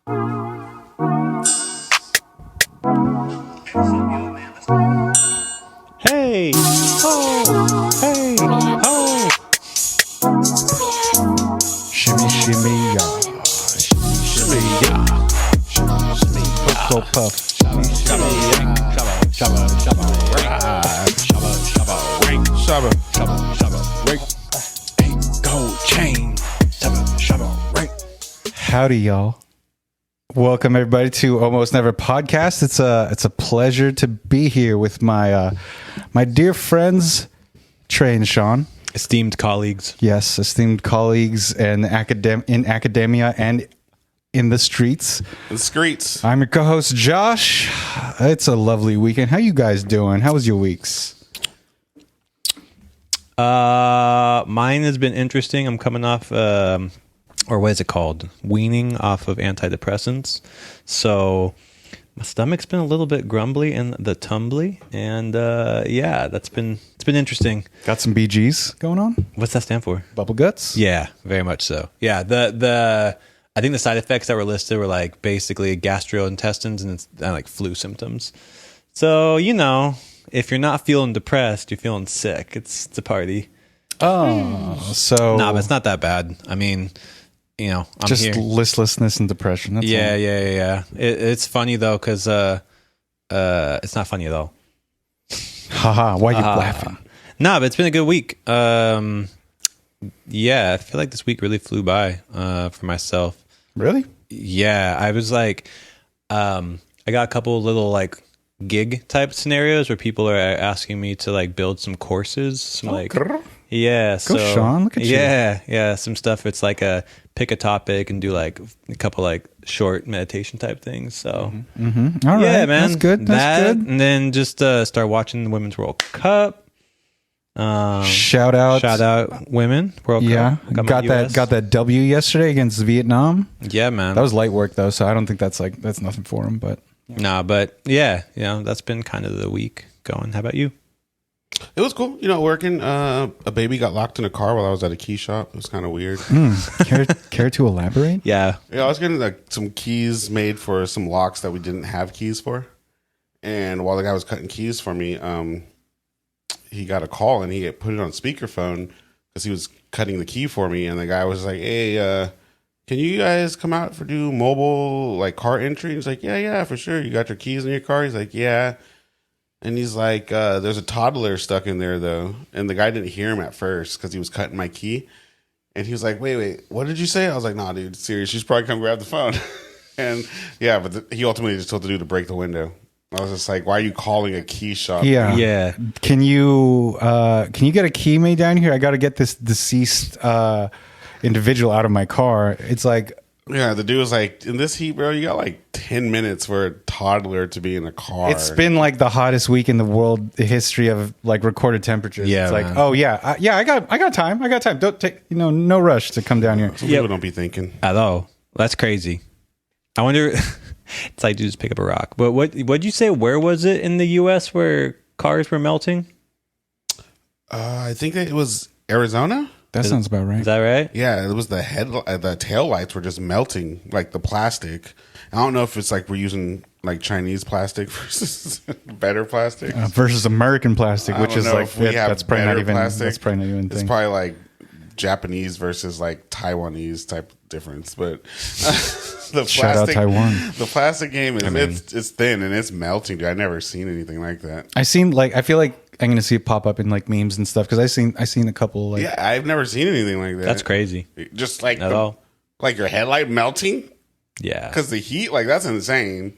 Hey, ho, hey, ho. Shimmy, shimmy, ya. Shimmy, yeah. Shimmy, Cocoa puff. shabba, shabba, shabba, ring. Shabba, shabba, ring. Shabba. Shabba, shabba, ring. Hey, gold chain. Shabba, shabba, ring. Howdy, y'all. Welcome everybody to Almost Never Podcast. It's a pleasure to be here with my my dear friends Trey and Sean. Esteemed colleagues. Yes, esteemed colleagues and in academia and in the streets. The streets. I'm your co-host Josh. It's a lovely weekend. How you guys doing? How was your weeks? Mine has been interesting. I'm coming off, or what is it called? Weaning off of anti-depressants. So my stomach's been a little bit grumbly and the tumbly, and yeah, it's been interesting. Got some BGs going on? What's that stand for? Bubble guts? Yeah, very much so. Yeah, I think the side effects that were listed were like basically gastrointestines and it's like flu symptoms. So if you're not feeling depressed, you're feeling sick. It's a party. Oh, so Nah, but it's not that bad. I mean, I'm just here. listlessness and depression. That's Yeah, all. yeah. It's funny though, because it's not funny at all. Haha, why are you laughing? Nah, but it's been a good week. Yeah, I feel like this week really flew by for myself. Really? Yeah, I was like, I got a couple little like gig type scenarios where people are asking me to like build some courses, some yeah. Go, Sean, look at you. Yeah, some stuff. It's like pick a topic and do like a couple like short meditation type things. So All right. yeah, man, That's good. That's good. And then just start watching the Women's World Cup. Shout out women World Yeah, Cup. got that W yesterday against Vietnam. Yeah, man. That was light work though, so I don't think that's nothing for him. But Nah, but yeah, that's been kind of the week going. How about you? It was cool. Working. A baby got locked in a car while I was at a key shop. It was kind of weird. care to elaborate? Yeah. Yeah, I was getting like some keys made for some locks that we didn't have keys for. And while the guy was cutting keys for me, he got a call and he had put it on speakerphone because he was cutting the key for me. And the guy was like, "Hey, can you guys come out for do mobile like car entry?" And he's like, "Yeah, for sure. You got your keys in your car?" He's like, "Yeah." And he's like, "There's a toddler stuck in there though." And the guy didn't hear him at first because he was cutting my key. And he was like, wait, what did you say? I was like, "Nah, dude, serious. You should probably come grab the phone." And yeah, but he ultimately just told the dude to break the window. I was just like, "Why are you calling a key shop?" Yeah. Can you get a key made down here? I got to get this deceased individual out of my car. It's like, Yeah, the dude was like, "In this heat, bro, you got like 10 minutes for a toddler to be in a car." it's been like the hottest week in the world history of like recorded temperatures. Yeah, it's like, man. oh yeah, I got time. Don't take no rush to come down here. Some people don't be thinking. At all. That's crazy. I wonder. It's like, dude, just pick up a rock. But what'd you say? Where was it in the U.S. where cars were melting? I think that it was Arizona. That sounds about right. Is that right? Yeah, it was the tail lights were just melting, like the plastic. I don't know if it's like we're using like Chinese plastic versus better plastic. Versus American plastic, I which don't is know like if we have that's probably not better even plastic. that's probably not even a It's thing. probably like Japanese versus like Taiwanese type difference, but the Shout out plastic, Taiwan. the plastic game is it's thin and it's melting. Dude, I've never seen anything like that. I feel like I'm gonna see it pop up in like memes and stuff because I seen a couple like Yeah, I've never seen anything like that. That's crazy. Just like At all. like your headlight melting Yeah. because the heat, like that's insane.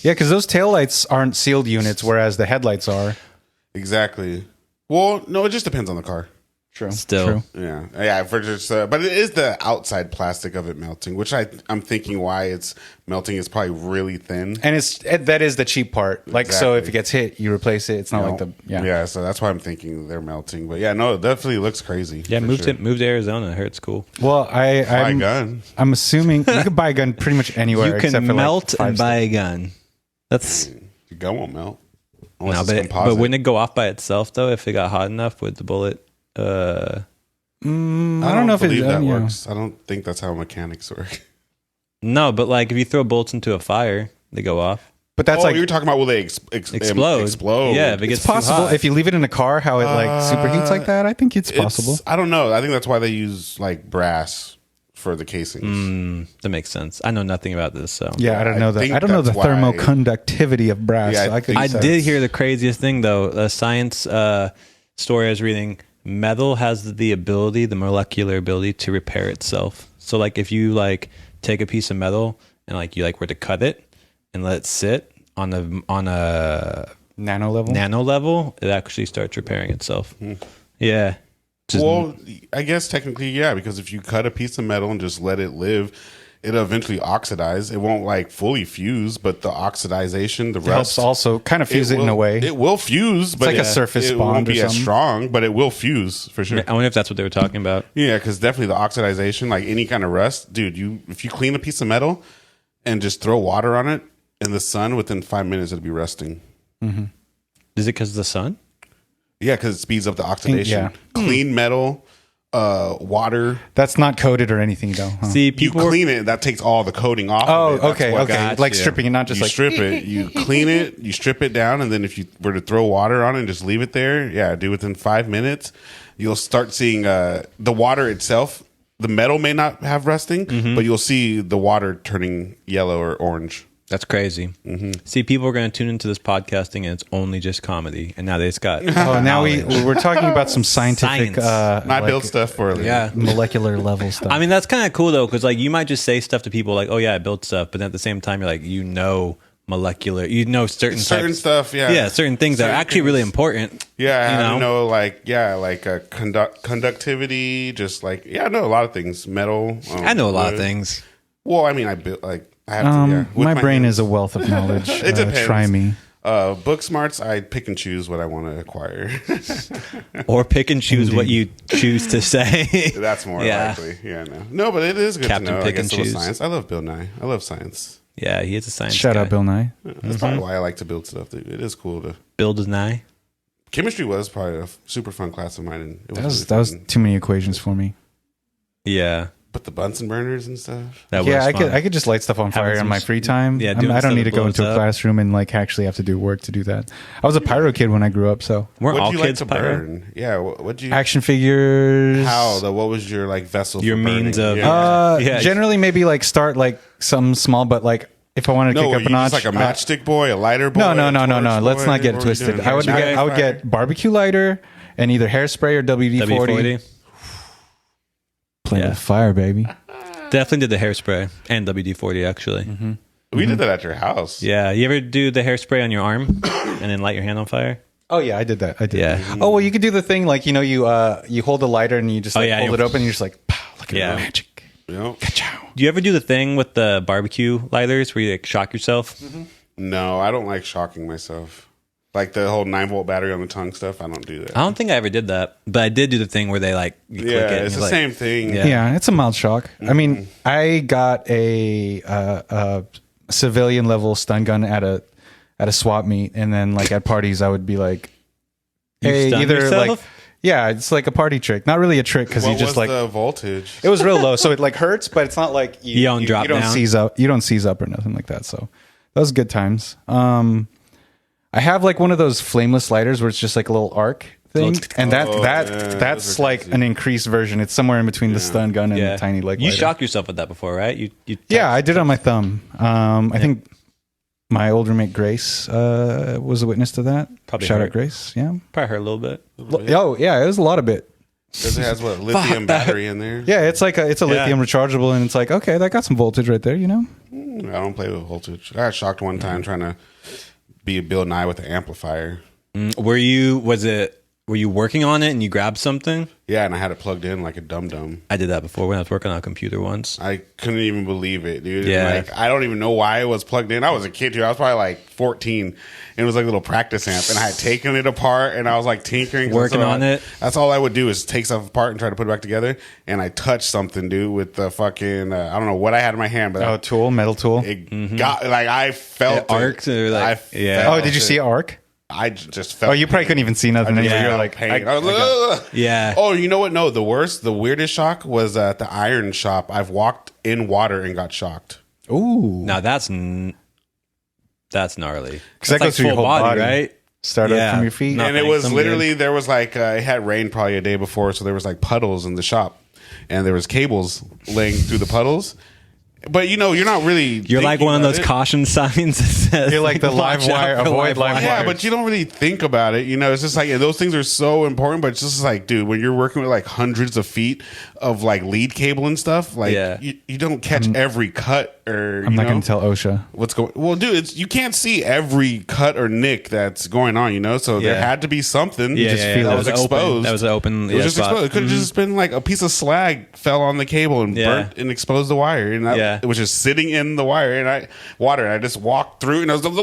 yeah, because those taillights aren't sealed units, whereas the headlights are. Exactly. Well, no, it just depends on the car. True. Still. Yeah, for just, but it is the outside plastic of it melting, which I'm thinking why it's melting is probably really thin. And that is the cheap part. Like, so if Exactly. it gets hit, you replace it. It's not like the yeah. So that's why I'm thinking they're melting. But yeah, no, it definitely looks crazy. Yeah, for moved sure. to Arizona. I heard it's cool. Well, Buy a I'm gun. I'm assuming you can buy a gun pretty much anywhere. You except can for melt like and buy a gun. That's Your gun won't melt. no, Unless it's but composite. wouldn't it go off by itself though if it got hot enough with the bullet? I don't know if believe that yeah. works. I don't think that's how mechanics work. No, but like if you throw bullets into a fire, they go off. But that's you're talking about will they explode? Explode. Yeah, if it gets it's possible too hot. if you leave it in a car, how it like superheats like that. I think it's possible. I don't know. I think that's why they use like brass for the casings. That makes sense. I know nothing about this, so Yeah, I don't know think I don't know the that's why- thermoconductivity of brass. Yeah, so I could I say. did hear the craziest thing though. A science story I was reading. Metal has the molecular ability to repair itself. So like if you like take a piece of metal and like you like were to cut it and let it sit on a nano level, it actually starts repairing itself. Yeah. Well, I guess technically, yeah, because if you cut a piece of metal and just let it live, it'll eventually oxidize. It won't like fully fuse, but the oxidization, the helps rust, also kind of fuse it in a way. It will fuse, but like a surface it bond won't be or as something. strong, but it will fuse for sure. I wonder if that's what they were talking about. Yeah, because definitely the oxidization, like any kind of rust, dude. If you clean a piece of metal and just throw water on it in the sun, within 5 minutes it'll be rusting. Is it because of the sun? Yeah, because it speeds up the oxidation. Yeah. Clean metal, water. That's not coated or anything though. Huh? See, You people were, clean it, that takes all the coating off. Oh, of it. That's okay, what okay. got Like you. stripping it, not just You like strip it, you clean it, you strip it down, and then if you were to throw water on it and just leave it there, do within 5 minutes, you'll start seeing the water itself. The metal may not have rusting, but you'll see the water turning yellow or orange. that's crazy. See, people are going to tune into this podcasting and it's only just comedy. And now they just got Oh, now knowledge. we're talking about some scientific, Science. Not build stuff for Yeah. molecular level stuff. I mean, that's kind of cool though, because like you might just say stuff to people like, "Oh yeah, I built stuff," but then at the same time, you're like, molecular, certain types, stuff. yeah, certain things that are Certain actually really things. important. Yeah, I you have to know? know like conductivity, just like I know a lot of things. Metal. I know a lot of wood. things. Well, I mean, I built like I have to. Yeah, with my brain hands. is a wealth of knowledge. It depends. Try me. Book smarts. I pick and choose what I want to acquire. Or pick and choose what you choose to say. That's more Yeah. likely. Yeah, no, but it is good Captain to know. Pick I guess and a little choose. science. I love Bill Nye. I love science. Yeah, he is a science Shout guy. out Bill Nye. That's probably why I like to build stuff. Dude. It is cool to. Build is nigh. Chemistry was probably a super fun class of mine, and it That was really fun. too many equations for me. Yeah, But the Bunsen burners and stuff. that Yeah, was fun. I could just light stuff on fire some in my free time. yeah, I doing don't stuff need that to go blows into a up. classroom and like actually have to do work to do that. I was a pyro kid when I grew up, so Weren't What all do you like kids to pyro? burn? Yeah, what'd you? action figures. What was your like vessel? Your for burning? means of- Yeah. Generally, maybe like start like some small, but like if I wanted to No, kick were up you a notch, just like a matchstick boy, a lighter boy? no. a torch Let's boy? not get it What were you twisted. doing? I would Hairspray? get barbecue lighter and either hairspray or WD-40. WD-40. Playing Yeah. with fire, baby. Definitely did the hairspray and WD-40 actually. We did that at your house. Yeah, you ever do the hairspray on your arm and then light your hand on fire? Oh yeah, I did that. I did. Yeah. That. Oh well, you could do the thing like you hold the lighter and you just like, yeah, hold you- it open and you're just like, pow, look at Yeah. the magic. Yep. Do you ever do the thing with the barbecue lighters where you like shock yourself? No, I don't like shocking myself. Like the whole 9-volt battery on the tongue stuff. I don't do that. I don't think I ever did that, but I did do the thing where they like you click Yeah, it. and it's you're the like- same thing. Yeah. Yeah, it's a mild shock. I mean, I got a civilian level stun gun at a swap meet, and then like at parties, I would be like, "Hey, stun either yourself? like, yeah, it's like a party trick, not really a trick because What you just was like the voltage? it was real low, so it like hurts, but it's not like You don't drop down? seize up, you don't seize up or nothing like that. So that was good times. I have like one of those flameless lighters where it's just like a little arc thing, and yeah, that's those are like crazy. an increased version. It's somewhere in between the stun gun and Yeah. the tiny like You lighter. shocked yourself with that before, right? You Yeah, I did it on my thumb. I think my old roommate Grace was a witness to that. Probably Shout her. out Grace. Yeah. probably hurt a little bit. Oh yeah, it was a lot of it. Because it has what lithium battery in there. Yeah, it's like it's a lithium rechargeable, and it's like okay, that got some voltage right there. You know. I don't play with voltage. I got shocked one time trying to be a Bill Nye with an amplifier. Were you working on it and you grabbed something? Yeah, and I had it plugged in like a dum-dum. I did that before when I was working on a computer once. I couldn't even believe it, dude. Yeah. Like, I don't even know why it was plugged in. I was a kid, too. I was probably like 14. And it was like a little practice amp. And I had taken it apart and I was like tinkering. Working on it. That's all I would do is take stuff apart and try to put it back together. And I touched something, dude, with the fucking, I don't know what I had in my hand, but metal tool. it got, like, I felt It arced or like- I yeah. felt Oh, did you see it arc? I just felt Oh, you probably couldn't even see nothing anyway. yeah, You're like, pain. I was like, "Ugh." Yeah. Oh, you know what? No, the weirdest shock was at the iron shop. I've walked in water and got shocked. Ooh. Now that's gnarly. Because that goes through your whole body, right? Start up from your feet. And it was literally, there was like, it had rained probably a day before, so there was like puddles in the shop. And there was cables laying through the puddles. But you're not really. You're like one of those caution signs that says, you're like the live wire, avoid live wire. Yeah, but you don't really think about it. It's just like those things are so important. But it's just like, dude, when you're working with like hundreds of feet of like lead cable and stuff, like you don't catch every cut or. I'm not going to tell OSHA what's going. Well, dude, you can't see every cut or nick that's going on. So there had to be something. Yeah, just feel that was exposed. That was open. It was just exposed. It could have just been like a piece of slag fell on the cable and burnt and exposed the wire. And it was just sitting in the wire, and I just walked through, and I was because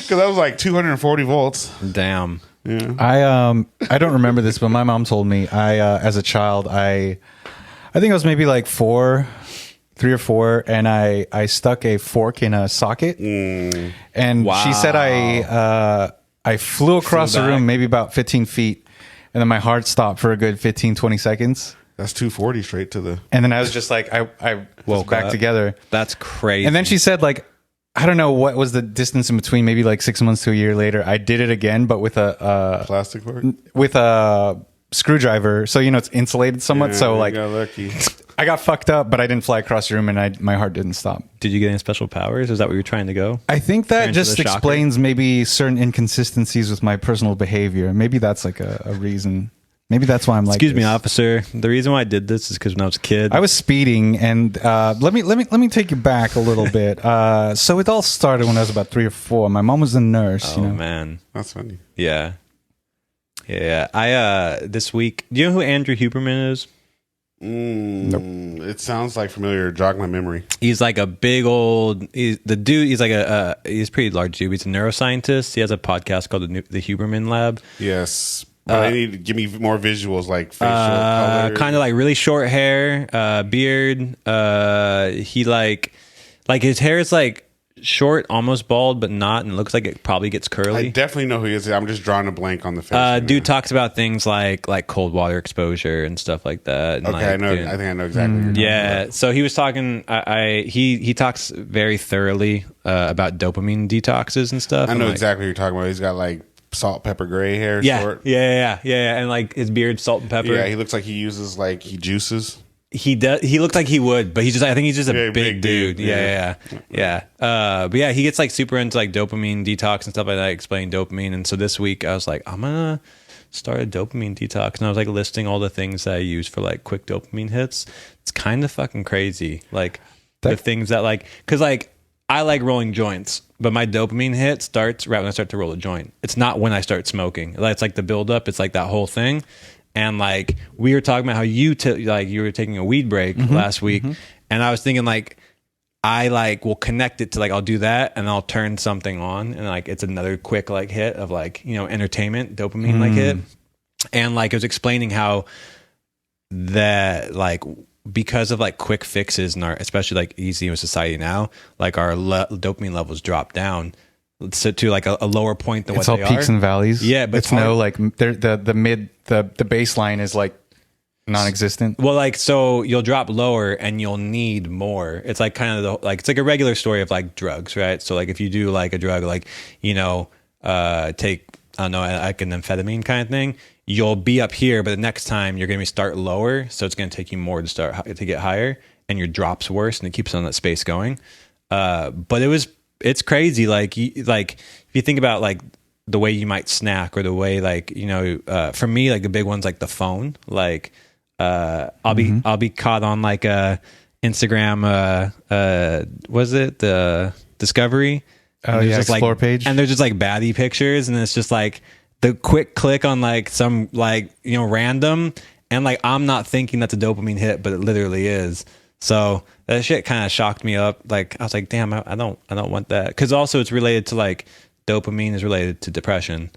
that was like 240 volts. Damn. Yeah. I don't remember this, but my mom told me as a child I think I was maybe like 3 or 4, and I stuck a fork in a socket, and she said I flew across the room maybe about 15 feet, and then my heart stopped for a good 15-20 seconds. That's 240 straight to the. And then I was just like, I was back together. That's crazy. And then she said, like, I don't know what was the distance in between. Maybe like 6 months to a year later, I did it again, but with a plastic fork, with a screwdriver. So it's insulated somewhat. So like, got lucky. I got fucked up, but I didn't fly across the room, and my heart didn't stop. Did you get any special powers? Is that where you're trying to go? I think that just explains maybe certain inconsistencies with my personal behavior. Maybe that's like a reason. Maybe that's why I'm like. Excuse me, officer. The reason why I did this is because when I was a kid, I was speeding, and let me take you back a little bit. So it all started when I was about 3 or 4. My mom was a nurse. Oh man, that's funny. Yeah. I this week. Do you know who Andrew Huberman is? Nope. It sounds like familiar. Jog my memory. He's like a big old. He's like he's a pretty large dude. He's a neuroscientist. He has a podcast called the Huberman Lab. Yes. But I need to give me more visuals, like facial color. Kind of like really short hair, beard. He like his hair is like short, almost bald, but not, and it looks like it probably gets curly. I definitely know who he is. I'm just drawing a blank on the face. Dude talks about things like cold water exposure and stuff like that. And okay, I know. I think I know exactly. What you're talking about. So he was talking. He talks very thoroughly about dopamine detoxes and stuff. I know exactly what you're talking about. He's got like salt, pepper, gray hair. Short. Yeah, and like his beard, salt and pepper. Yeah, he looks like he uses he juices. He does. He looks like he would, but I think he's just a big dude. Yeah. But yeah, he gets like super into like dopamine detox and stuff like that, explaining dopamine. And so this week I was like, I'm gonna start a dopamine detox, and I was like listing all the things that I use for like quick dopamine hits. It's kind of fucking crazy, like the things that because I like rolling joints, but my dopamine hit starts right when I start to roll a joint. It's not when I start smoking. It's like the buildup. It's like that whole thing. And like we were talking about how you were taking a weed break last week, and I was thinking I will connect it to I'll do that, and I'll turn something on, and it's another quick hit of entertainment dopamine hit, and it was explaining how that because of quick fixes in our, especially easy in society now, our dopamine levels drop down to a lower point than it's what they are. It's all peaks and valleys. Yeah, but it's the baseline is non-existent. Well, so you'll drop lower and you'll need more. It's kind of it's like a regular story of drugs, right? So if you do a drug, take, I don't know, an amphetamine kind of thing, you'll be up here, but the next time you're going to start lower, so it's going to take you more to get higher, and your drop's worse, and it keeps on that space going. But it's crazy. If you think about the way you might snack, or the way for me, the big ones the phone. I'll be caught on a Instagram. Was it the Discovery? Oh yeah, explore page. And there's just baddie pictures, and it's just the quick click on some random, and I'm not thinking that's a dopamine hit, but it literally is. So that shit kind of shocked me up. I was like, damn, I don't want that, because also it's related to dopamine is related to depression,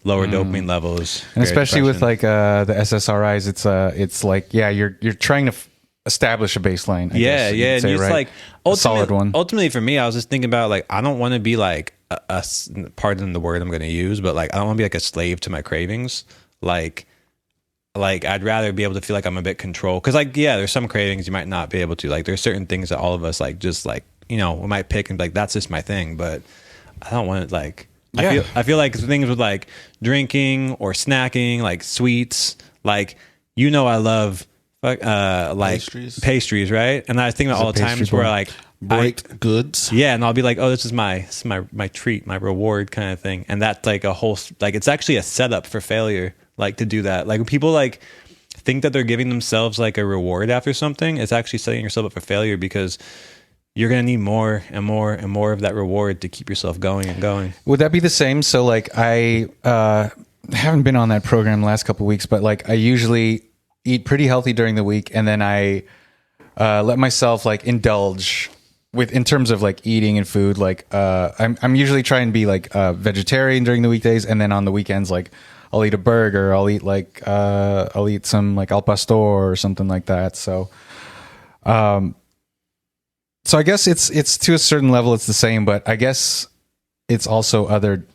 lower dopamine levels, and especially depression. With the SSRIs, it's you're trying to establish a baseline. I guess and say, it's right? A solid one. Ultimately, for me, I was just thinking about I don't want to be a pardon the word I'm going to use, but I don't want to be a slave to my cravings. like I'd rather be able to feel like I'm a bit controlled, because like yeah, there's some cravings you might not be able to, like there's certain things that all of us like just like, you know, we might pick and be like that's just my thing, but I don't want it like I feel like things with like drinking or snacking, like sweets, like, you know, I love like pastries, right? And I think about all the times where like baked goods. Yeah, and I'll be like, oh, this is my treat, my reward kind of thing. And that's like a whole, like, it's actually a setup for failure, like to do that. Like when people like think that they're giving themselves like a reward after something, it's actually setting yourself up for failure, because you're going to need more and more and more of that reward to keep yourself going and going. Would that be the same? So like I haven't been on that program the last couple of weeks, but like I usually eat pretty healthy during the week, and then I let myself like indulge with, in terms of like eating and food. Like I'm usually trying to be like vegetarian during the weekdays, and then on the weekends like I'll eat a burger, I'll eat some like al pastor or something like that. So so I guess it's to a certain level it's the same, but I guess it's also other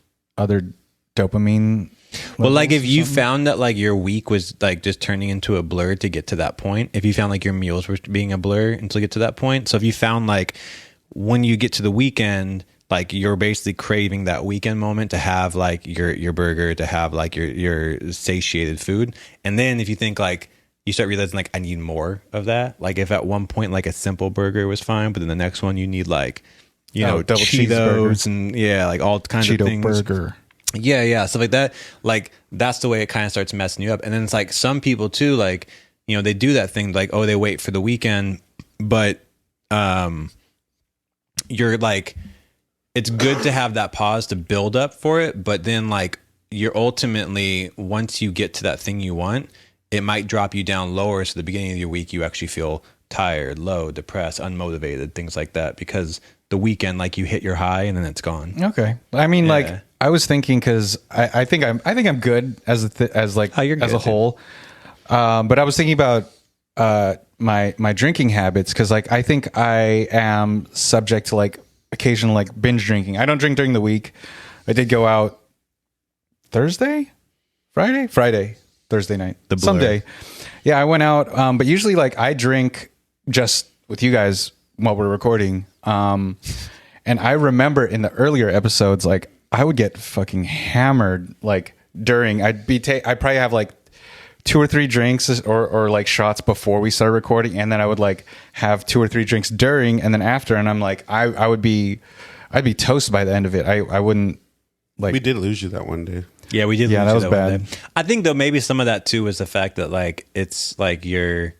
dopamine. Well, like if you found that like your week was like just turning into a blur to get to that point, if you found like your meals were being a blur until you get to that point. So if you found like when you get to the weekend, like you're basically craving that weekend moment to have like your burger, to have like your satiated food. And then if you think like, you start realizing like I need more of that. Like if at one point like a simple burger was fine, but then the next one you need like, you know, double Cheetos and like all kinds of things. Burger. Yeah, stuff like that. Like that's the way it kind of starts messing you up. And then it's like some people too, like, you know, they do that thing like, oh, they wait for the weekend, but you're like, it's good to have that pause to build up for it, but then like you're ultimately, once you get to that thing you want, it might drop you down lower. So the beginning of your week, you actually feel tired, low, depressed, unmotivated, things like that, because the weekend, like you hit your high and then it's gone. Okay. I mean, like I was thinking, cause I think I'm good as a whole. But I was thinking about, my drinking habits. Cause like, I think I am subject to like occasional like binge drinking. I don't drink during the week. I did go out Thursday night, someday. Yeah, I went out. But usually like I drink just with you guys while we're recording. And I remember in the earlier episodes, like I would get fucking hammered. Like during, I'd probably have like 2 or 3 drinks or like shots before we started recording. And then I would like have 2 or 3 drinks during and then after. And I'm like, I'd be toast by the end of it. I wouldn't like, we did lose you that one day. Yeah, we did. Yeah, that was bad. I think though maybe some of that too was the fact that like it's like and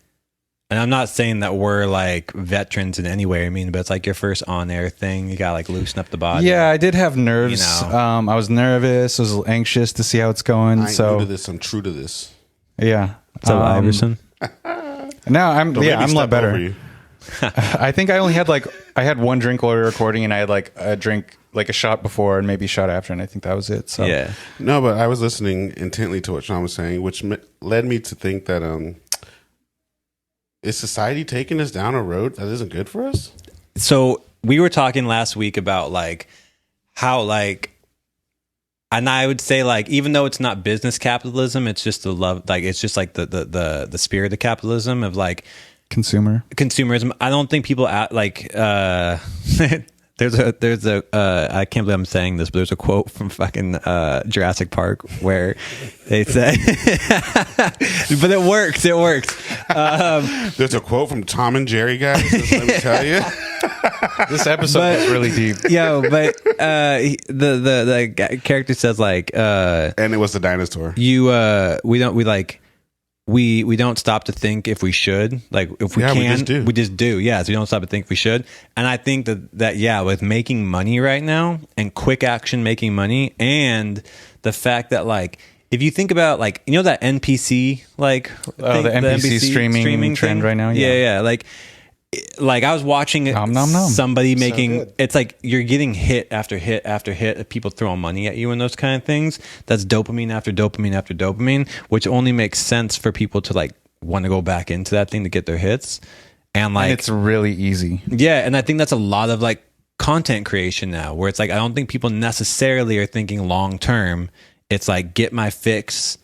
I'm not saying that we're like veterans in any way. I mean, but it's like your first on-air thing. You gotta like loosen up the body. Yeah, I did have nerves. You know? I was nervous. I was anxious to see how it's going. I'm new to this. I'm true to this. Yeah. So Iverson. Now I'm a lot better. I think I had 1 drink while we were recording, and I had like a drink, like a shot before and maybe a shot after, and I think that was it. So yeah. No, but I was listening intently to what Sean was saying, which led me to think that is society taking us down a road that isn't good for us? So we were talking last week about like how like, and I would say like, even though it's not business capitalism, it's just the love, like it's just like the spirit of capitalism of like consumerism. I don't think people like there's a I can't believe I'm saying this, but there's a quote from fucking Jurassic Park where they say but it works. There's a quote from Tom and Jerry, guys, let me tell you. This episode is really deep. Yo, but the character says like and it was the dinosaur. We don't stop to think if we should. Like if we can, we just do. Yeah, so we don't stop to think if we should. And I think that with making money right now and quick action making money, and the fact that like if you think about like, you know, that NPC like the NPC streaming trend right now. Yeah. Like I was watching somebody making, it's like you're getting hit after hit after hit of people throwing money at you and those kind of things. That's dopamine after dopamine after dopamine, which only makes sense for people to like want to go back into that thing to get their hits. And like, it's really easy. Yeah. And I think that's a lot of like content creation now, where it's like, I don't think people necessarily are thinking long term. It's like, get my fix,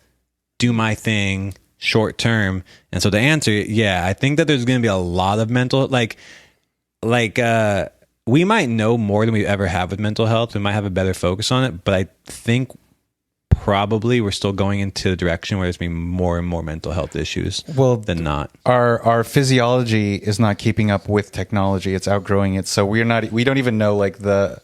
do my thing, short term. And so to answer, I think that there's going to be a lot of mental, we might know more than we ever have with mental health. We might have a better focus on it, but I think probably we're still going into the direction where there's going to be more and more mental health issues than not. Our physiology is not keeping up with technology. It's outgrowing it. So we don't even know like the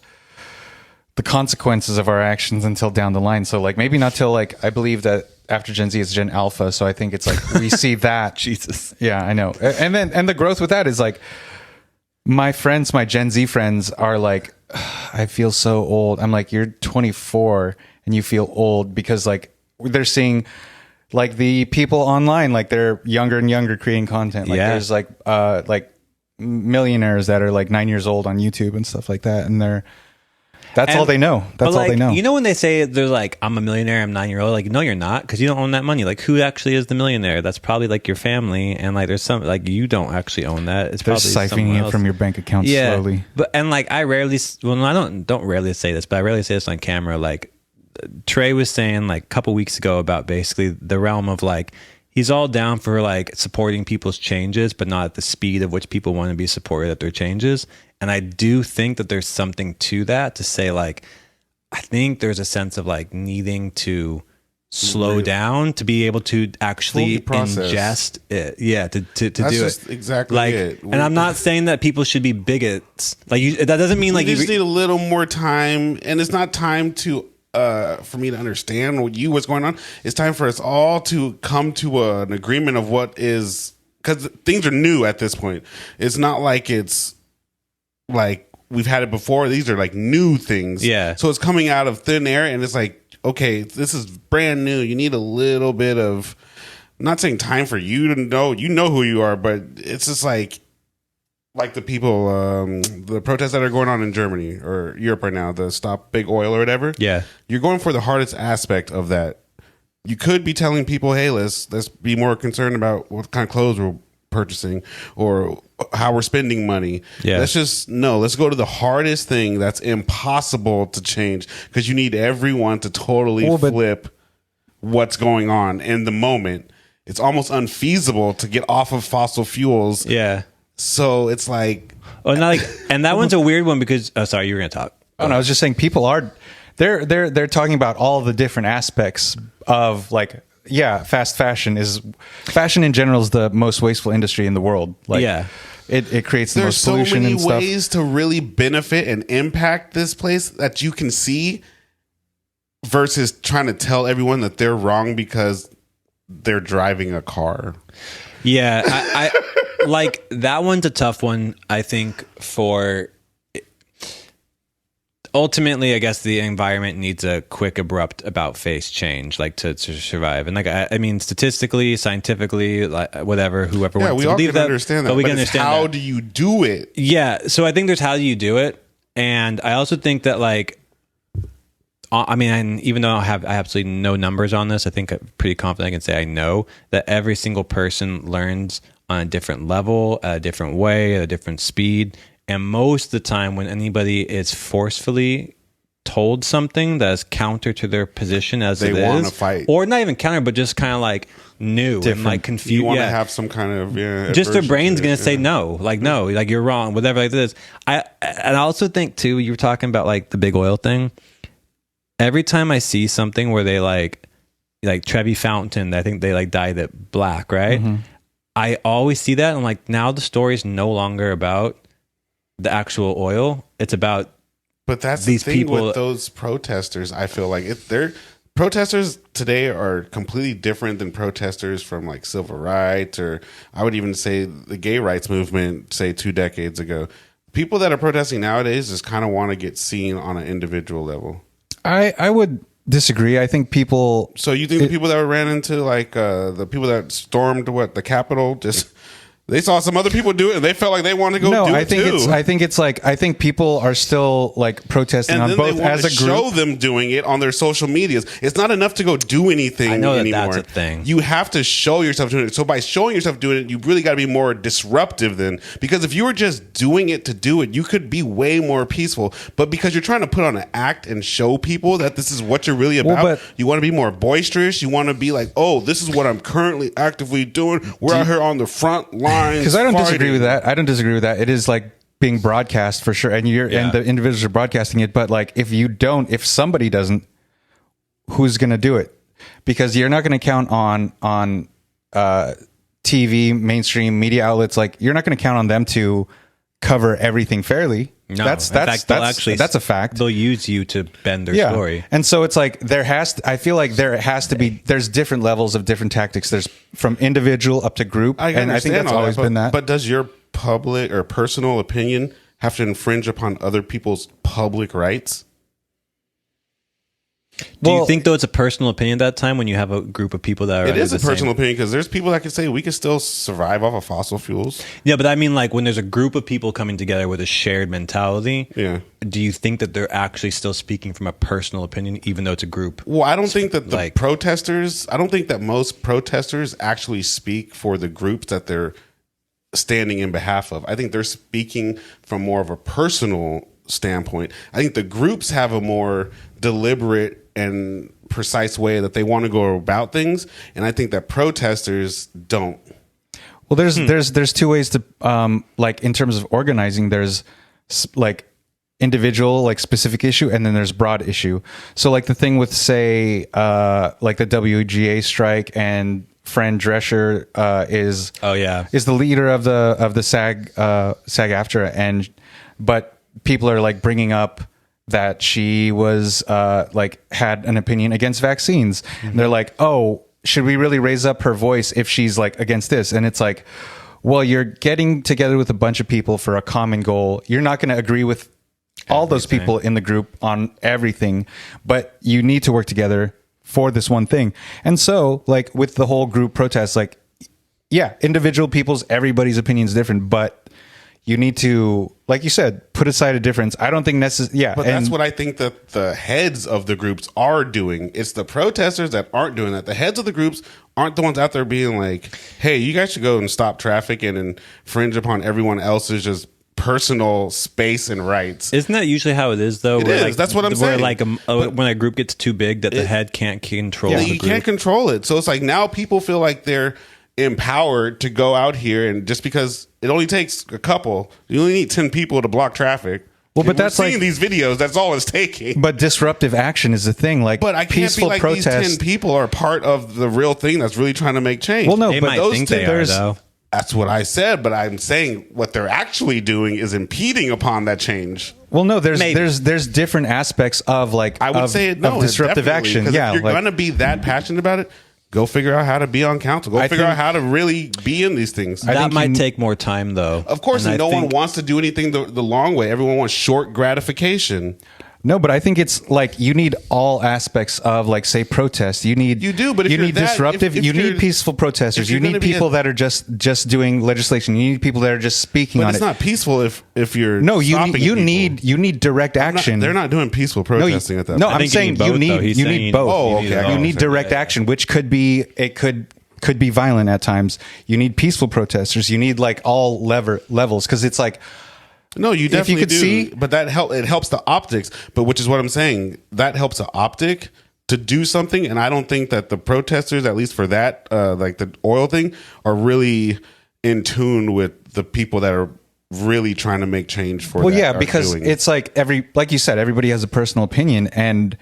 consequences of our actions until down the line. So like maybe not till like, I believe that after Gen Z is Gen Alpha. So I think it's like we see that. Jesus. Yeah, I know. And the growth with that is like my Gen Z friends are like, I feel so old. I'm like, you're 24 and you feel old because like they're seeing like the people online, like they're younger and younger creating content. Like there's like millionaires that are like 9 years old on YouTube and stuff like that. And that's all they know. That's all they know. You know, when they say they're like, I'm a millionaire, I'm 9 years old, like, no, you're not, because you don't own that money. Like, who actually is the millionaire? That's probably like your family. And like, there's some, like, you don't actually own that. It's they're probably siphoning it from your bank account slowly. But, and like, I don't rarely say this, but I rarely say this on camera. Like, Trey was saying like a couple weeks ago about basically the realm of like, he's all down for like supporting people's changes, but not at the speed of which people want to be supported at their changes. And I do think that there's something to that, to say like, I think there's a sense of like needing to slow down to be able to actually ingest it. Yeah. To do just it. Exactly like, it. And I'm not saying that people should be bigots. Like that doesn't mean like you just need a little more time, and it's not time to for me to understand what's going on. It's time for us all to come to an agreement of what is, because things are new at this point. It's not like it's like we've had it before. These are like new things. Yeah. So it's coming out of thin air, and it's like, okay, this is brand new. You need a little bit of, I'm not saying time for you to know, you know who you are, but it's just like the people, the protests that are going on in Germany or Europe right now, the Stop Big Oil or whatever. Yeah. You're going for the hardest aspect of that. You could be telling people, hey, let's be more concerned about what kind of clothes we're purchasing or how we're spending money. Yeah. Let's go to the hardest thing that's impossible to change, because you need everyone to totally flip what's going on in the moment. It's almost unfeasible to get off of fossil fuels. Yeah. So it's like, and that one's a weird one because, sorry, you were going to talk. Oh no, I was just saying people are, they're talking about all the different aspects of like, fast fashion in general is the most wasteful industry in the world. Like, it creates the most pollution and stuff. There's so many ways to really benefit and impact this place that you can see, versus trying to tell everyone that they're wrong because they're driving a car. Yeah, I like that one's a tough one, I think, for ultimately, I guess the environment needs a quick, abrupt, about-face change, like to survive. And like, I mean, statistically, scientifically, like whoever we wants to all believe can that, understand that. but we but can understand how that. do you do it? Yeah, so I think there's how do you do it, and I also think that like, I mean, and even though I have absolutely no numbers on this, I think I'm pretty confident I can say I know that every single person learns on a different level, at a different way, at a different speed. And most of the time when anybody is forcefully told something that is counter to their position as they it want is, to fight, or not even counter, but just kind of like new and like confused. You want to have some kind of just their brain's going to say no, like you're wrong, whatever like this. I also think too, you were talking about like the big oil thing. Every time I see something where they like Trevi Fountain, I think they like dyed it black, right? Mm-hmm. I always see that and I'm like, now the story's no longer about the actual oil. It's about, but that's these the thing people with those protesters. I feel like they're protesters today are completely different than protesters from like civil rights, or I would even say the gay rights movement, say 2 decades ago. People that are protesting nowadays just kind of want to get seen on an individual level. I would disagree. I think people. So you think the people that ran into like the people that stormed the Capitol just They saw some other people do it, and they felt like they wanted to go do it too. I think people are still like protesting and on then both they want as to a group. show them doing it on their social medias. It's not enough to go do anything. I know that anymore. that's a thing. You have to show yourself doing it. So by showing yourself doing it, you really got to be more disruptive then. Because if you were just doing it to do it, you could be way more peaceful. But because you're trying to put on an act and show people that this is what you're really about, you want to be more boisterous. You want to be like, oh, this is what I'm currently actively doing. We're out here on the front lines. Because I don't disagree with that. I don't disagree with that. It is like being broadcast for sure, and and the individuals are broadcasting it. But like, if somebody doesn't, who's going to do it? Because you're not going to count on TV, mainstream media outlets. Like, you're not going to count on them to cover everything fairly. No, that's a fact. They'll use you to bend their story. And so it's like I feel like there's different levels of different tactics. There's from individual up to group. And I think that's always been that. But does your public or personal opinion have to infringe upon other people's public rights? Do you think, though, it's a personal opinion at that time when you have a group of people that are... It is a personal opinion, because there's people that can say we can still survive off of fossil fuels. Yeah, but I mean, like, when there's a group of people coming together with a shared mentality, do you think that they're actually still speaking from a personal opinion, even though it's a group? Well, I don't think that I don't think that most protesters actually speak for the groups that they're standing in behalf of. I think they're speaking from more of a personal standpoint. I think the groups have a more deliberate and precise way that they want to go about things, and I think that protesters don't. Well, there's two ways to like, in terms of organizing. There's like individual, like specific issue, and then there's broad issue. So like the thing with, say, like the WGA strike, and Fran Drescher is the leader of the SAG-AFTRA, but people are like bringing up that she was like had an opinion against vaccines. Mm-hmm. And they're like, oh, should we really raise up her voice if she's like against this? And it's like, well, you're getting together with a bunch of people for a common goal. You're not going to agree with all those people in the group on everything, but you need to work together for this one thing. And so like with the whole group protest, like, yeah, individual people's, everybody's opinion is different, but you need to, like you said, put aside a difference. I don't think necessarily. Yeah, but that's what I think that the heads of the groups are doing. It's the protesters that aren't doing that. The heads of the groups aren't the ones out there being like, "Hey, you guys should go and stop traffic and infringe upon everyone else's just personal space and rights." Isn't that usually how it is, though? It is. Like, that's what I'm saying. Like when a group gets too big, that the head can't control. Yeah, the you group. can't control it. So it's like now people feel like they're empowered to go out here, and just because it only takes a couple, you only need 10 people to block traffic. Well, but that's seeing like these videos. That's all it's taking. But disruptive action is the thing. Like, but I can't peaceful be like protest. these 10 people are part of the real thing that's really trying to make change. Well, no, They but might those think they are, though. That's what I said, but I'm saying what they're actually doing is impeding upon that change. Well, no, there's different aspects of like I would say no, of disruptive definitely, action. Yeah, if you're like, gonna be that passionate about it, go figure out how to be on council. Go figure out how to really be in these things. That might take more time, though. Of course, and no one wants to do anything the long way. Everyone wants short gratification. No, but I think it's like you need all aspects of, like, say, protest. You do, but if you need disruptive. You need peaceful protesters. You need people that are just doing legislation. You need people that are just speaking on it. But it's not peaceful if you're you need direct action. They're not doing peaceful protesting at that. No, point. I'm saying you need both. Oh, okay. You need direct action, which could be violent at times. You need peaceful protesters. You need like all levels, because it's like. No, you definitely do. See, but it helps the optics. But which is what I'm saying. That helps the optic to do something. And I don't think that the protesters, at least for that, like the oil thing, are really in tune with the people that are really trying to make change for. Well, yeah, because it's like like you said, everybody has a personal opinion, and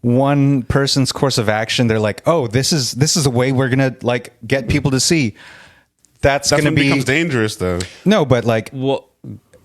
one person's course of action, they're like, oh, this is a way we're gonna like get people to see. That's gonna becomes dangerous, though. No, but like, well.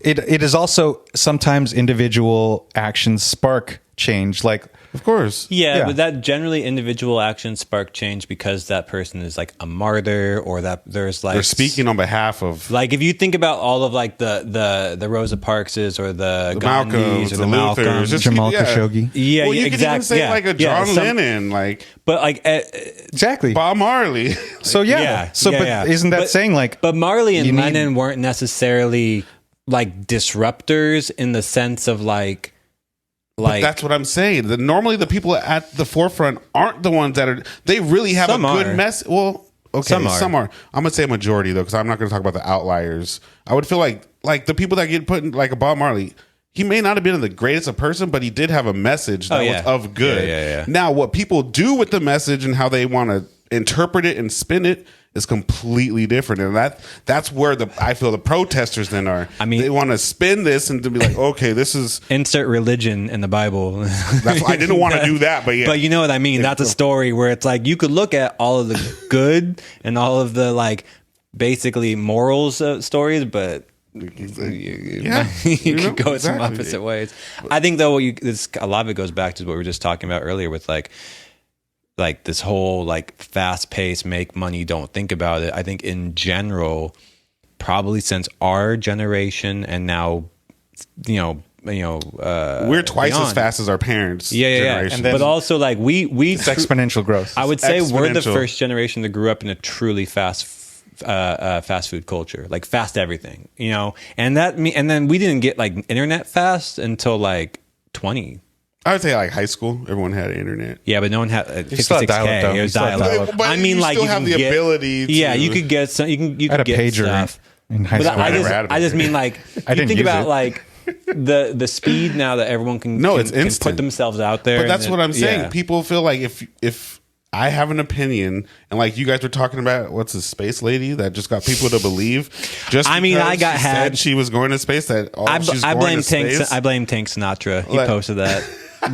It is also sometimes individual actions spark change. Like Of course. Yeah, but that generally individual actions spark change because that person is like a martyr, or that there's like They're speaking on behalf of, like, if you think about all of like the Rosa Parkses or the Gandhis Malcolms, or the the Luthers, Malcolms. just- Jamal yeah. Khashoggi. Yeah, well, you exactly. could even say like a John Lennon, like But like, Exactly. Bob Marley. So isn't that saying like? But Marley and you need- Lennon weren't necessarily like disruptors in the sense of like That's what I'm saying. Normally the people at the forefront aren't the ones that are. They really have a Some good are. mess. Well, okay, some are. I'm gonna say a majority though, because I'm not gonna talk about the outliers. I would feel like the people that get put in, like a Bob Marley. He may not have been the greatest of person, but he did have a message that was of good. Yeah. Now, what people do with the message and how they want to interpret it and spin it is completely different, and that's where I feel the protesters then are. I mean, they want to spin this and to be like, okay, this is insert religion in the Bible. that's I didn't want to do that, but yeah. But you know what I mean? That's a story where it's like you could look at all of the good and all of the like basically morals stories, but you could go some opposite ways. I think though, a lot of it goes back to what we were just talking about earlier with like this whole like fast paced, make money, don't think about it. I think in general, probably since our generation and now, we're twice as beyond. fast as our parents. Yeah. generation. But also like we It's exponential growth. I would say we're the Exponential. first generation that grew up in a truly fast food culture, like fast everything, and then we didn't get like internet fast until like 20. I would say like high school, everyone had internet. Yeah, but no one had still had 56K. dial-up, though. It You was still had dial-up. dial-up. But I mean, you like still you have can the get, ability. Yeah, to, you could get some. You I had could a get pager stuff. in high But school. I just mean like I you didn't think use about it. like the speed now that everyone can it's can instant. put themselves out there. But that's and what I'm saying. yeah. People feel like if I have an opinion, and like you guys were talking about, what's the space lady that just got people to believe? Just I mean, because I got she had- said she was going to space. That she's I going blame to space. I blame Tank Sinatra. He Like- posted that.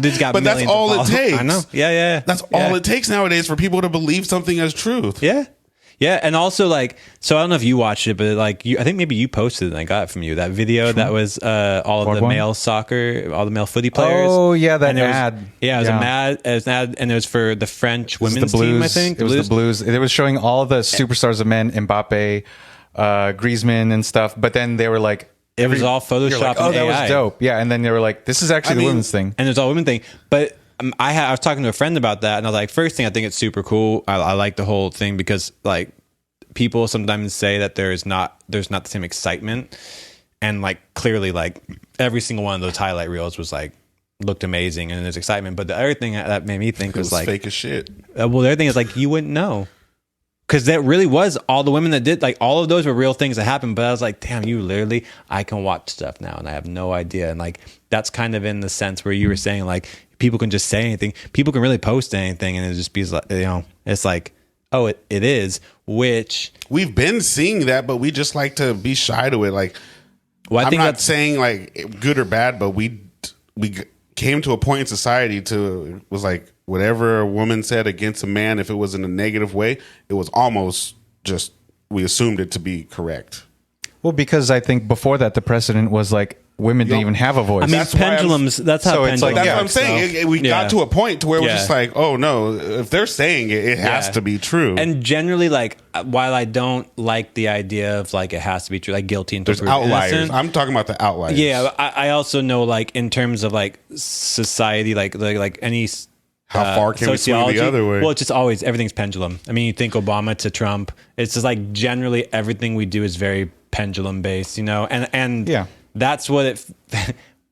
Dude's got But that's millions of all it followers. takes. I know. Yeah. That's all it takes nowadays for people to believe something as truth. Yeah. And also like, so I don't know if you watched it, but like, I think maybe you posted it and I got it from you, that video that was all of the one? male soccer, all the male footy players. Oh, yeah, that And it was- ad. Yeah, it was Yeah. it was an ad, and it was for the French It was women's the Blues. team, I think. It was the Blues. It was showing all the superstars of men, Mbappe, Griezmann, and stuff. But then they were like, It was all you're Photoshop like, oh, and that AI. was dope. Yeah, and then they were like, this is actually the women's thing. And it's all women thing. But I was talking to a friend about that, and I was like, first thing, I think it's super cool. I like the whole thing because like people sometimes say that there's not the same excitement, and like clearly like every single one of those highlight reels was like looked amazing and there's excitement. But the other thing that made me think It was was like fake as shit. the other thing is like you wouldn't know. Because that really was all the women that did, like all of those were real things that happened. But I was like, damn, I can watch stuff now and I have no idea. And like, that's kind of in the sense where you were saying like, people can just say anything. People can really post anything and it just be like, it's like, oh, it is, which. We've been seeing that, but we just like to be shy to it. Like, Well, I'm not saying like good or bad, but we came to a point in society was like whatever a woman said against a man, if it was in a negative way, it was almost just we assumed it to be correct. Well, because I think before that, the precedent was like women didn't even have a voice. I mean, That's why pendulums. That's how So it's like- pendulums. That's Yeah, what I'm saying. We Yeah. got to a point to where we're Yeah. just like, oh no, if they're saying it, it has Yeah. to be true. And generally, like, while I don't like the idea of like it has to be true, like guilty until there's proven outliers. innocent. I'm talking about the outliers. Yeah, I also know like in terms of like society, like any How far can we swing the sociology. other way? Well, it's just always everything's pendulum. I mean, you think Obama to Trump. It's just like generally everything we do is very pendulum based, and Yeah. that's what it.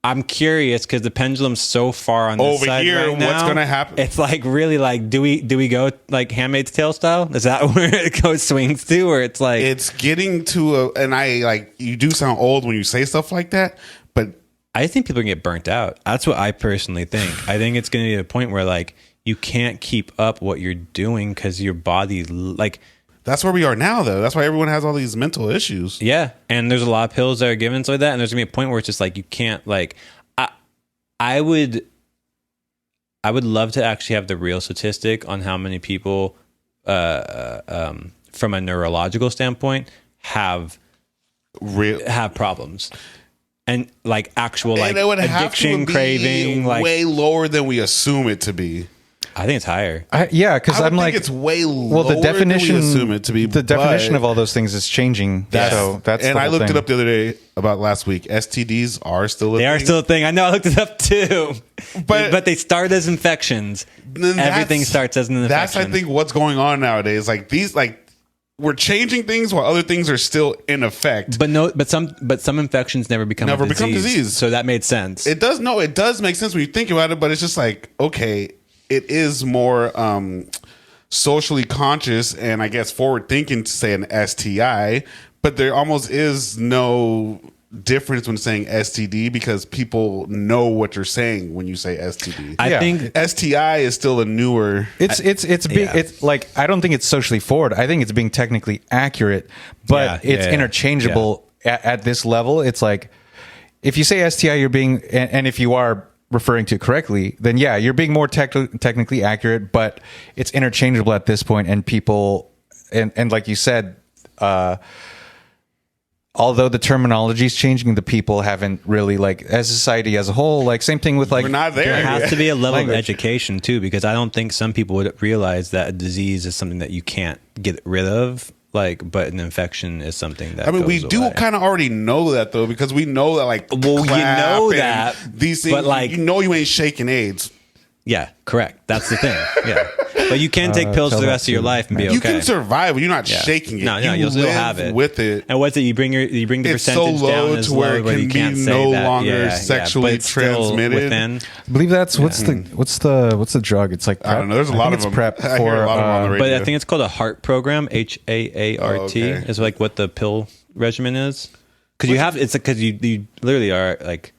I'm curious because the pendulum's so far on this Over side here, right now. what's gonna happen? It's like really like do we go like Handmaid's Tale style? Is that where it goes swings to? Where it's like It's getting to and I like you do sound old when you say stuff like that, but I think people are gonna get burnt out. That's what I personally think. I think it's gonna be a point where like you can't keep up what you're doing because your body like. that's where we are now though. That's why everyone has all these mental issues. Yeah, and there's a lot of pills that are given so like that, and there's gonna be a point where it's just like you can't like. I would love to actually have the real statistic on how many people, from a neurological standpoint, have problems. and like actual like and it would have addiction, to be craving, like way lower than we assume it to be. I think it's higher. Yeah, because I'm like, it's way lower well, the definition, than we assume it to be. the definition of all those things is changing. So that's and the I whole looked thing. it up the other day about last week. STDs are still a They are thing. still a thing. I know. I looked it up too. But they start as infections. Then Everything that's- starts as an infection. That's I think what's going on nowadays. Like these, like we're changing things while other things are still in effect. But some infections never become disease. So that made sense. It does make sense when you think about it, but it's just like, okay, it is more socially conscious and I guess forward thinking to say an STI, but there almost is no difference when saying STD because people know what you're saying when you say STD. I think STI is still a newer. It's like, I don't think it's socially forward. I think it's being technically accurate, but it's interchangeable at this level. It's like, if you say STI, you're being, and if you are referring to it correctly, then yeah, you're being more technically accurate, but it's interchangeable at this point, and people, and like you said, although the terminology is changing, the people haven't really, like, as a society as a whole, like, same thing with like, We're not there. there has to be a level of Language. education too, because I don't think some people would realize that a disease is something that you can't get rid of. Like, but an infection is something that. I mean, we goes do away. kind of already know that though, because we know that like. Well, you clap know and that, these things, but, like- you know, you ain't shaking AIDS. Yeah, correct. That's the thing. Yeah, but you can take pills for tell the that rest of your to life and be Matt. okay. You can survive, but you're not Yeah. shaking it. No, you you'll still live have it with it. And what's it? You bring the It's so percentage low down as to where low it where can you can't be say no that. longer but sexually it's still transmitted. within. I believe that's what's the drug? It's like PrEP. I don't know. There's a lot of it's them. PrEP I for hear a lot of them on the radio. But I think it's called a HAART program. HAART Oh, okay. is like what the pill regimen is. Because you have it's because you literally are like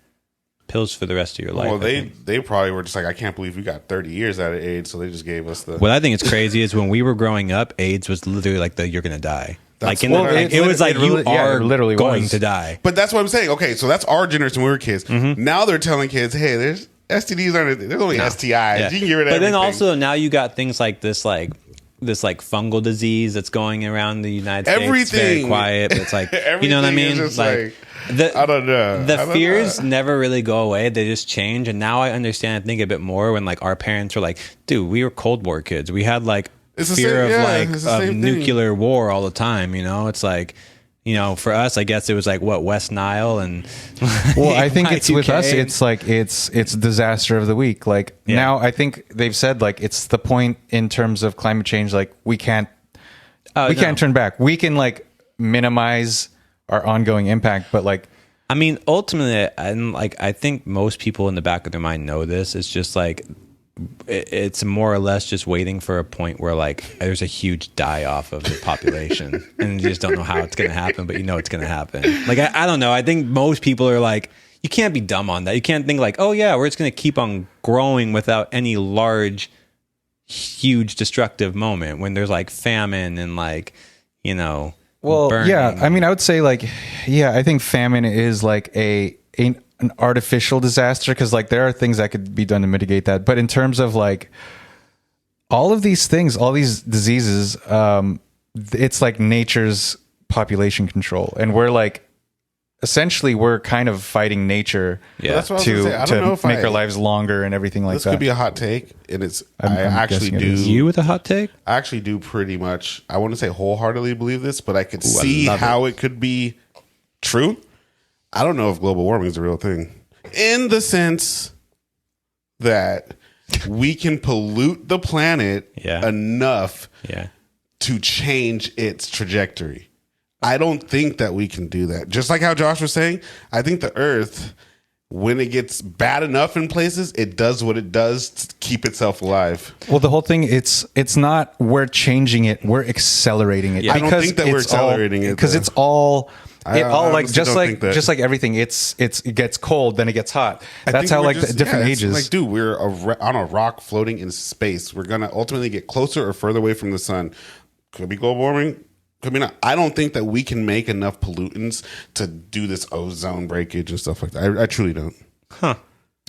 pills for the rest of your life. Well, I think. they probably were just like, I can't believe we got 30 years out of AIDS, so they just gave us the. What I think is crazy is when we were growing up, AIDS was literally like you're gonna die. That's Like, what- it was like you are it literally going was. to die. But that's what I'm saying. Okay, so that's our generation when we were kids. Mm-hmm. Now they're telling kids, hey, there's STDs aren't. There's only STIs. Yeah. You can get rid of But then everything. also now you got things like this fungal disease that's going around the United States. It's very Everything. quiet, but it's like you know what I Everything is mean. just like, the, I don't know. The I don't fears know. never really go away. They just change. And now I understand and think a bit more when like our parents were like, dude, we were Cold War kids. We had like It's the fear same- it's the of same thing. nuclear war all the time. You know, it's like, you know, for us, I guess it was like what, West Nile and Well, I think it's with us. Y2K. It's like it's disaster of the week. Like Yeah. now, I think they've said like it's the point in terms of climate change. Like we can't can't turn back. We can like minimize our ongoing impact, but like I mean, ultimately, and like I think most people in the back of their mind know this. It's just like it's more or less just waiting for a point where like there's a huge die off of the population, and you just don't know how it's going to happen, but you know it's going to happen. Like I don't know. I think most people are like, you can't be dumb on that. You can't think like, oh yeah, we're just going to keep on growing without any large, huge destructive moment when there's like famine and like, you know. well, burning. yeah. I mean, I would say like I think famine is like an artificial disaster because like there are things that could be done to mitigate that, but in terms of like all of these things, all these diseases, it's like nature's population control, and we're like essentially we're kind of fighting nature Yeah. That's what I was gonna say. I don't know if make I- our lives longer and everything like This that. could be a hot take, and it's. I'm I actually guessing it do. is. You with a hot take? I actually do pretty much. I want to say wholeheartedly believe this, but I could I see love how it could be true. I don't know if global warming is a real thing, in the sense that we can pollute the planet Yeah. enough Yeah. to change its trajectory. I don't think that we can do that. Just like how Josh was saying, I think the Earth, when it gets bad enough in places, it does what it does to keep itself alive. Well, the whole thing, it's not we're changing it, we're accelerating it. Yeah. I don't think that we're accelerating it, because though. it's all I like honestly just don't like think that. just like everything. It gets cold, then it gets hot. I That's think how we're like just- the different yeah, it's ages. Like, dude, we're on a rock floating in space. We're gonna ultimately get closer or further away from the sun. Could be global warming. Could be not. I don't think that we can make enough pollutants to do this ozone breakage and stuff like that. I truly don't.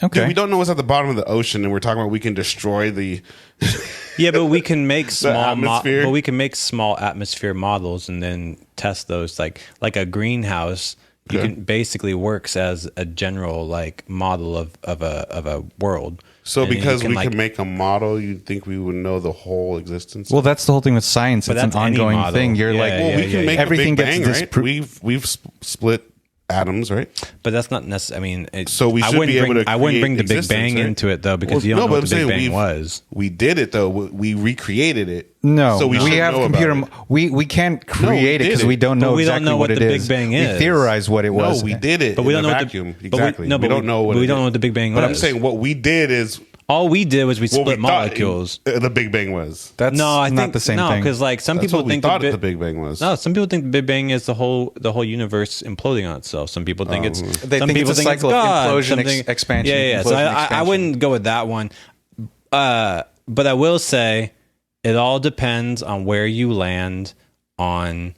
Okay, Dude, we don't know what's at the bottom of the ocean, and we're talking about we can destroy the. Yeah, but we can make atmosphere? but we can make small atmosphere models and then test those like a greenhouse You can basically works as a general like model of a world. So And because we like, can make a model, you'd think we would know the whole existence? Well, that's the whole thing with science. But It's an that's any ongoing model. thing. You're Yeah, like, well, we can make everything a Big gets Bang, right? We've split atoms, right? but that's not necessary. I mean, So we should be able to I wouldn't bring the create Big Bang existence, right? into it though, because Well, you don't no, know but what I'm the Big saying Bang was. We did it though. We recreated it. no. So we should have know computer. about it. We can't create it did because it. we don't know But we don't exactly know what what it the is. Big Bang We is. theorize what it was. No, we did it. But we in don't a know what vacuum. the, but Exactly. We, no, we don't know what. But we it don't is. know what the Big Bang But was. I'm saying what we did is all we did was we what split we thought molecules. the Big Bang was. That's No, I not think the same no, thing. because like some That's people what we think thought the the Big Bang was. No, some people think the Big Bang is the whole universe imploding on itself. Some people think it's They some think people it's a think cycle of God. implosion, Some think- expansion, Yeah. So implosion, I expansion. wouldn't go with that one. But I will say it all depends on where you land on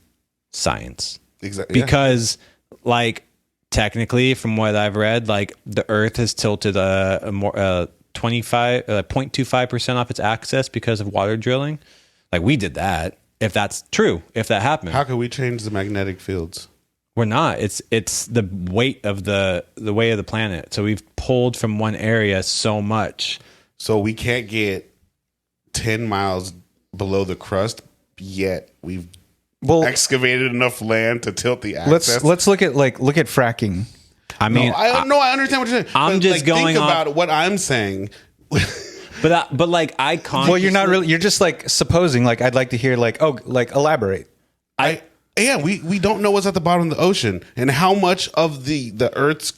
science. Exactly. Because like technically from what I've read, like the Earth has tilted a more 0.25% off its axis because of water drilling. Like we did that. If that's true, if that happened, How can we change the magnetic fields? we're not. It's the weight of the way of the planet. So we've pulled from one area so much. So we can't get 10 miles below the crust, yet we've excavated enough land to tilt the axis. let's look at fracking. I mean, I understand what you're saying. I'm but, just like, going think off- about what I'm saying. but like I consciously, Well, you're not really. You're just like supposing. Like I'd like to hear elaborate. We don't know what's at the bottom of the ocean and how much of the Earth's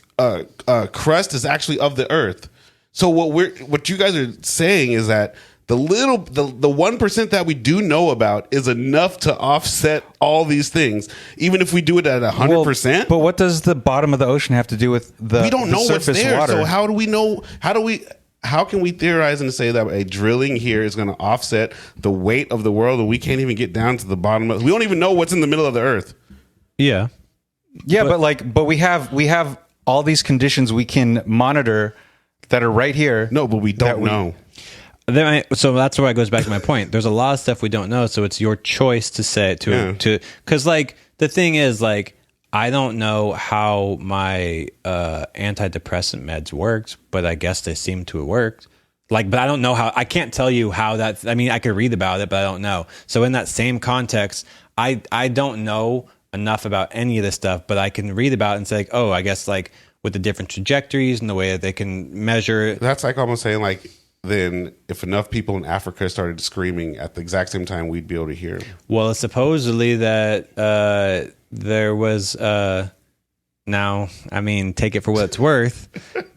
crust is actually of the Earth. So what you guys are saying is that the 1% that we do know about is enough to offset all these things, even if we do it at 100%. But what does the bottom of the ocean have to do with the? We don't know what's surface there. water? So how do we know? How can we theorize and say that a drilling here is going to offset the weight of the world, and we can't even get down to the bottom of? We don't even know what's in the middle of the Earth. yeah. but we have all these conditions we can monitor that are right here. No, but we don't know. So that's where it goes back to my point. There's a lot of stuff we don't know, so it's your choice to say to because like the thing is like I don't know how my antidepressant meds worked, but I guess they seem to have worked. Like, but I don't know how. I can't tell you how that. I mean, I could read about it, but I don't know. So in that same context, I don't know enough about any of this stuff, but I can read about it and say, like, oh, I guess like with the different trajectories and the way that they can measure it. That's like almost saying like, then if enough people in Africa started screaming at the exact same time, we'd be able to hear them. Well, it's supposedly that there was now, I mean, take it for what it's worth,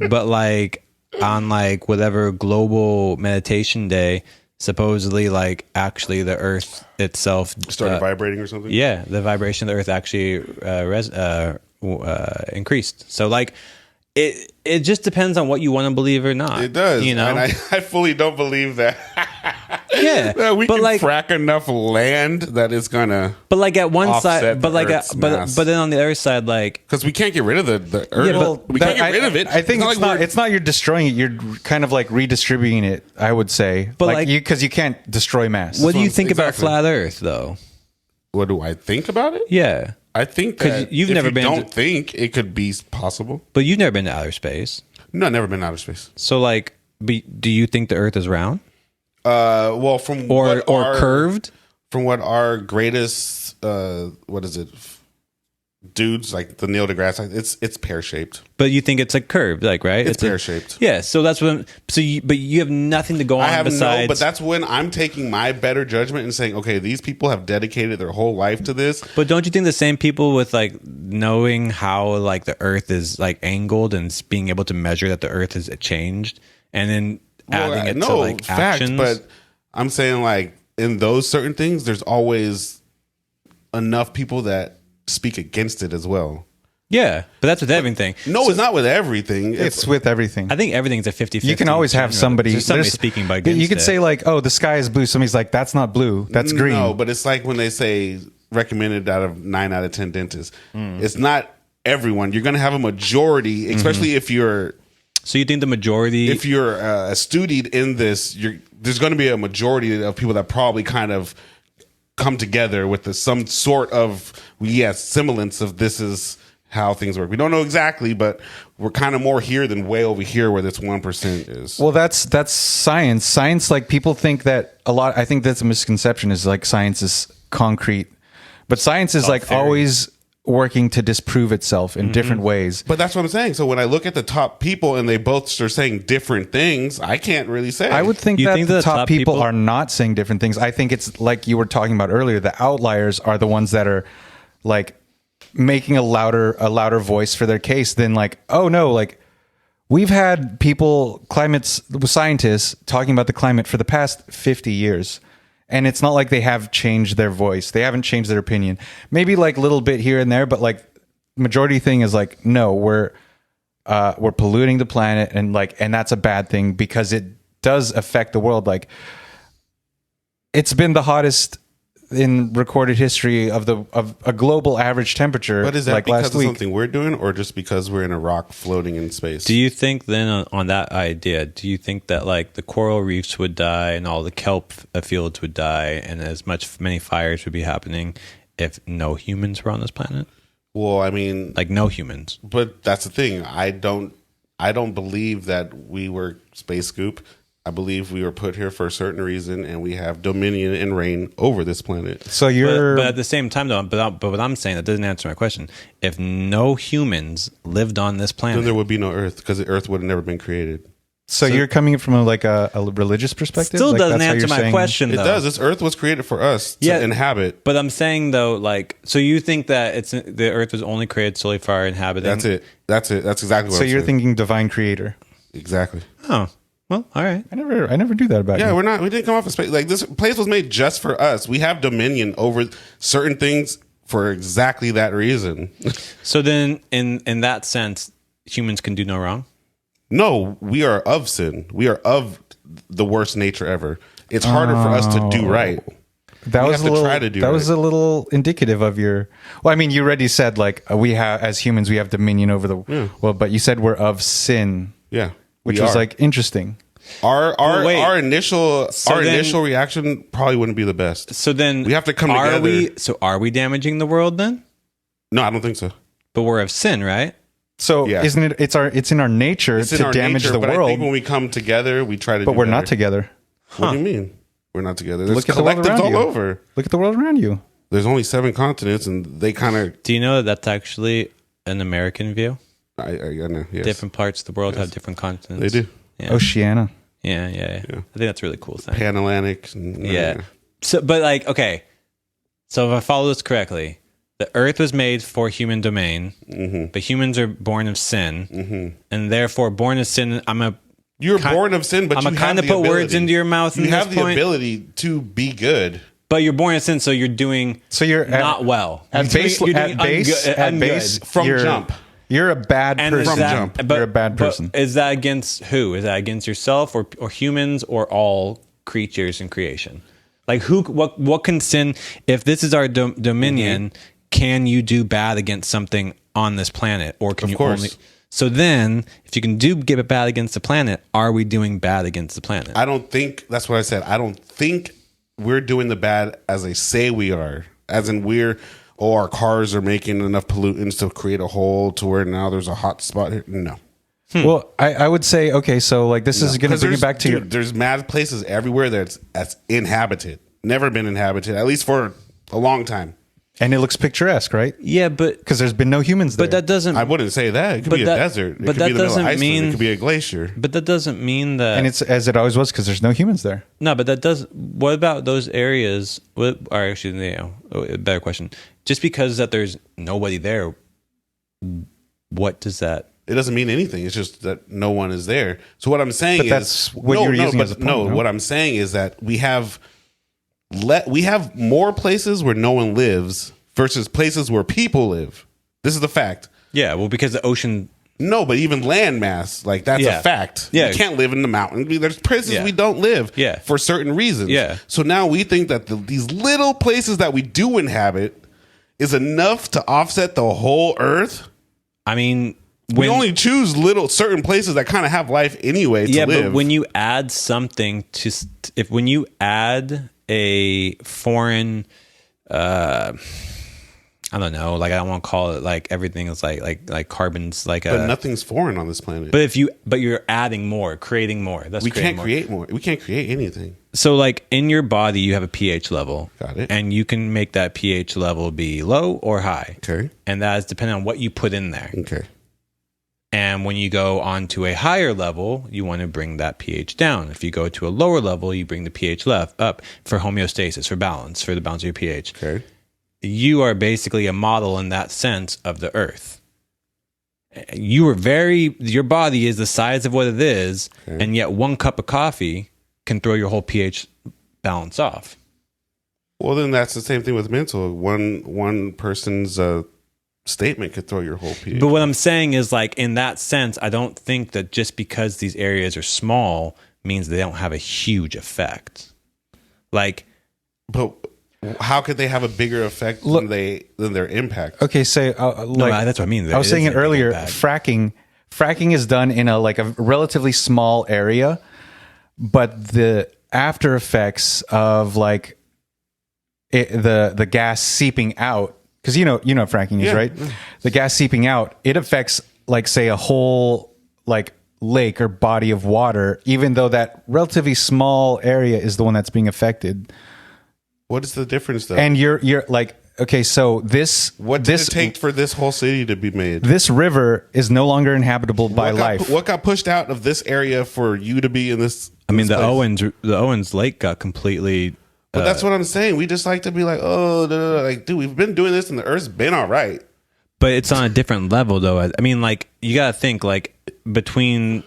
but like on like whatever global meditation day, supposedly like actually the Earth itself Started vibrating or something. Yeah, the vibration of the Earth actually increased. So like it just depends on what you want to believe or not. It does, you know. and I fully don't believe that. Yeah, that we but can like, frack enough land that it's gonna. but like at one offset side, but the like Earth's mass. but then on the other side, like Because we can't get rid of the Earth. Yeah, but we can't get rid of it. I think it's like not you're destroying it. You're kind of like redistributing it. I would say, But like- because you can't destroy mass. what do you think about exactly. flat Earth though? What do I think about it? Yeah, I think 'Cause that you've if never you been don't to- think it could be possible. but you've never been to outer space, No, I've never been to outer space. so like, do you think the Earth is round Well, from or what our- curved? From what our greatest, what is it, dudes like the Neil deGrasse, it's pear shaped. But you think it's like curved, like right? It's pear shaped. Yeah, so that's what. But you have nothing to go on I have besides. but that's when I'm taking my better judgment and saying, okay, these people have dedicated their whole life to this. But don't you think the same people with like knowing how like the Earth is like angled and being able to measure that the Earth has changed and then adding it to like actions? But I'm saying like in those certain things, there's always enough people that speak against it as well. Yeah, but that's with everything. No, it's not with everything. It's with everything. I think everything's a 50-50. You can always have somebody. There's somebody speaking by against You could it. say like, "Oh, the sky is blue." Somebody's like, "That's not blue. That's green." No, but it's like when they say recommended out of 9 out of 10 dentists. It's not everyone. You're going to have a majority, especially if you're So you think the majority? if you're a student in this. There's going to be a majority of people that probably kind of come together with some sort of semblance of this is how things work. We don't know exactly, but we're kind of more here than way over here where this 1% is. Well, that's science. Science, like people think that a lot. I think that's a misconception. Is like science is concrete, but science is like theory. always working to disprove itself in different ways. But that's what I'm saying. So when I look at the top people and they both are saying different things, I can't really say. I would think You that think the the top top people people- are not saying different things. I think it's like you were talking about earlier. The outliers are the ones that are like making a louder voice for their case than like, oh no, like we've had scientists talking about the climate for the past 50 years. And it's not like they have changed their voice. They haven't changed their opinion. Maybe like a little bit here and there, but like majority thing is like, no, we're polluting the planet and that's a bad thing because it does affect the world. Like it's been the hottest in recorded history of a global average temperature. But is that like because last of week. something we're doing or just because we're in a rock floating in space? Do you think then on that idea, do you think that like the coral reefs would die and all the kelp fields would die and many fires would be happening if no humans were on this planet? Well, I mean, Like no humans. but that's the thing. I don't believe that we were space goop. I believe we were put here for a certain reason, and we have dominion and reign over this planet. So you're But at the same time, though, but what I'm saying, that doesn't answer my question. If no humans lived on this Then planet, there would be no Earth because the Earth would have never been created. so you're coming from a religious perspective. still Like, doesn't that's how answer you're my saying- question, It though. does. This Earth was created for us to inhabit. But I'm saying though, like, so you think that the Earth was only created solely for our inhabiting? That's it. That's exactly what So I'm you're saying. thinking divine creator. Exactly. Oh, well, all right. I never do that about Yeah, you. we didn't come off of space. Like this place was made just for us. We have dominion over certain things for exactly that reason. So then, in that sense, humans can do no wrong. No, we are of sin. We are of the worst nature ever. It's harder for us to do right. That We was have a to little. try to do that was right. a little indicative of your. Well, I mean, you already said like we have as humans we have dominion over the. Well, but you said we're of sin, Yeah, which we was are. like interesting. Our initial then- initial reaction probably wouldn't be the best. So then We have to come are together. Are we damaging the world then? No, I don't think so. But we're of sin, right? So Yeah. isn't it? It's in our nature It's in to our damage nature, the but I world, think when we come together, we try to. but do we're better. not together. What do you mean? We're not together. There's Look at the world collectives around all you. over. Look at the world around you. There's only 7 continents, and they kind of. Do you know that that's actually an American view? I know. Yes. Different parts of the world have different continents. They do. Yeah. Oceania. Yeah. I think that's a really cool thing. Pan-Atlantic. Yeah. So, but like, okay. So if I follow this correctly, the Earth was made for human domain, but humans are born of sin, and therefore, born of sin. You're born of sin, but I'm you gonna have kind of the put ability. words into your mouth. You in have this the point, ability to be good. but you're born of sin, so you're doing So you're not well. At base, You're at doing base, From you're, jump. You're a bad And person. is that- jump. but- You're a bad but person. Is that against who? Is that against yourself or humans or all creatures in creation? Like what can sin? If this is our dominion, can you do bad against something on this planet, or can Of you course. only? So then, if you can get it bad against the planet, are we doing bad against the planet? I don't think that's what I said. I don't think we're doing the bad as they say we are. As in our cars are making enough pollutants to create a hole to where now there's a hot spot here. No. Well, I would say, okay, so like this is going to bring it back to your. There's mad places everywhere that's inhabited. Never been inhabited, at least for a long time. And it looks picturesque, right? yeah, but Because there's been no humans there. but that doesn't. I wouldn't say that. It could But be a that- desert. It but could that be the middle of doesn't Iceland. mean- It could be a glacier. but that doesn't mean that. and it's as it always was because there's no humans there. No, but that does. What about those areas? What are actually, a better question. Just because that there's nobody there, what does that? It doesn't mean anything. It's just that no one is there. So what I'm saying But is that's what you're using as a point, no? What I'm saying is that we have more places where no one lives versus places where people live. This is the fact. Yeah, well, because the ocean. No, but even land mass, like that's Yeah. a fact. Yeah. You can't live in the mountain. There's places Yeah. we don't live Yeah. for certain reasons. Yeah. So now we think that these little places that we do inhabit is enough to offset the whole earth. I mean, We only choose certain places that kind of have life anyway to yeah, live. but when you add something to, when you add a foreign I don't know. Like I don't want to call it like everything is like carbon's like a. But nothing's foreign on this planet. But you're adding more, creating more. We can't create more. We can't create anything. So like in your body, you have a pH level. Got it. And you can make that pH level be low or high. Okay. And that is depending on what you put in there. Okay. And when you go on to a higher level, you want to bring that pH down. If you go to a lower level, you bring the pH up for homeostasis, for balance, for the balance of your pH. Okay. You are basically a model in that sense of the earth. Your body is the size of what it is, Okay. and yet one cup of coffee can throw your whole pH balance off. Well, then that's the same thing with mental. One person's statement could throw your whole pH. But what I'm saying is, like, in that sense, I don't think that just because these areas are small means they don't have a huge effect. Like, But how could they have a bigger effect than their impact? Okay, say that's what I mean. I was saying it earlier. Fracking is done in a relatively small area, but the after effects of like the gas seeping out, because you know what fracking is, right? The gas seeping out, it affects like say a whole like lake or body of water, even though that relatively small area is the one that's being affected. What is the difference, though? And you're like, okay, so what did it take for this whole city to be made? This river is no longer inhabitable by life. What got pushed out of this area for you to be in this? I mean, the place? Owens Lake got completely. But that's what I'm saying. We just like to be like, like, dude, we've been doing this, and the Earth's been all right. But it's on a different level, though. I mean, like, you got to think, like, between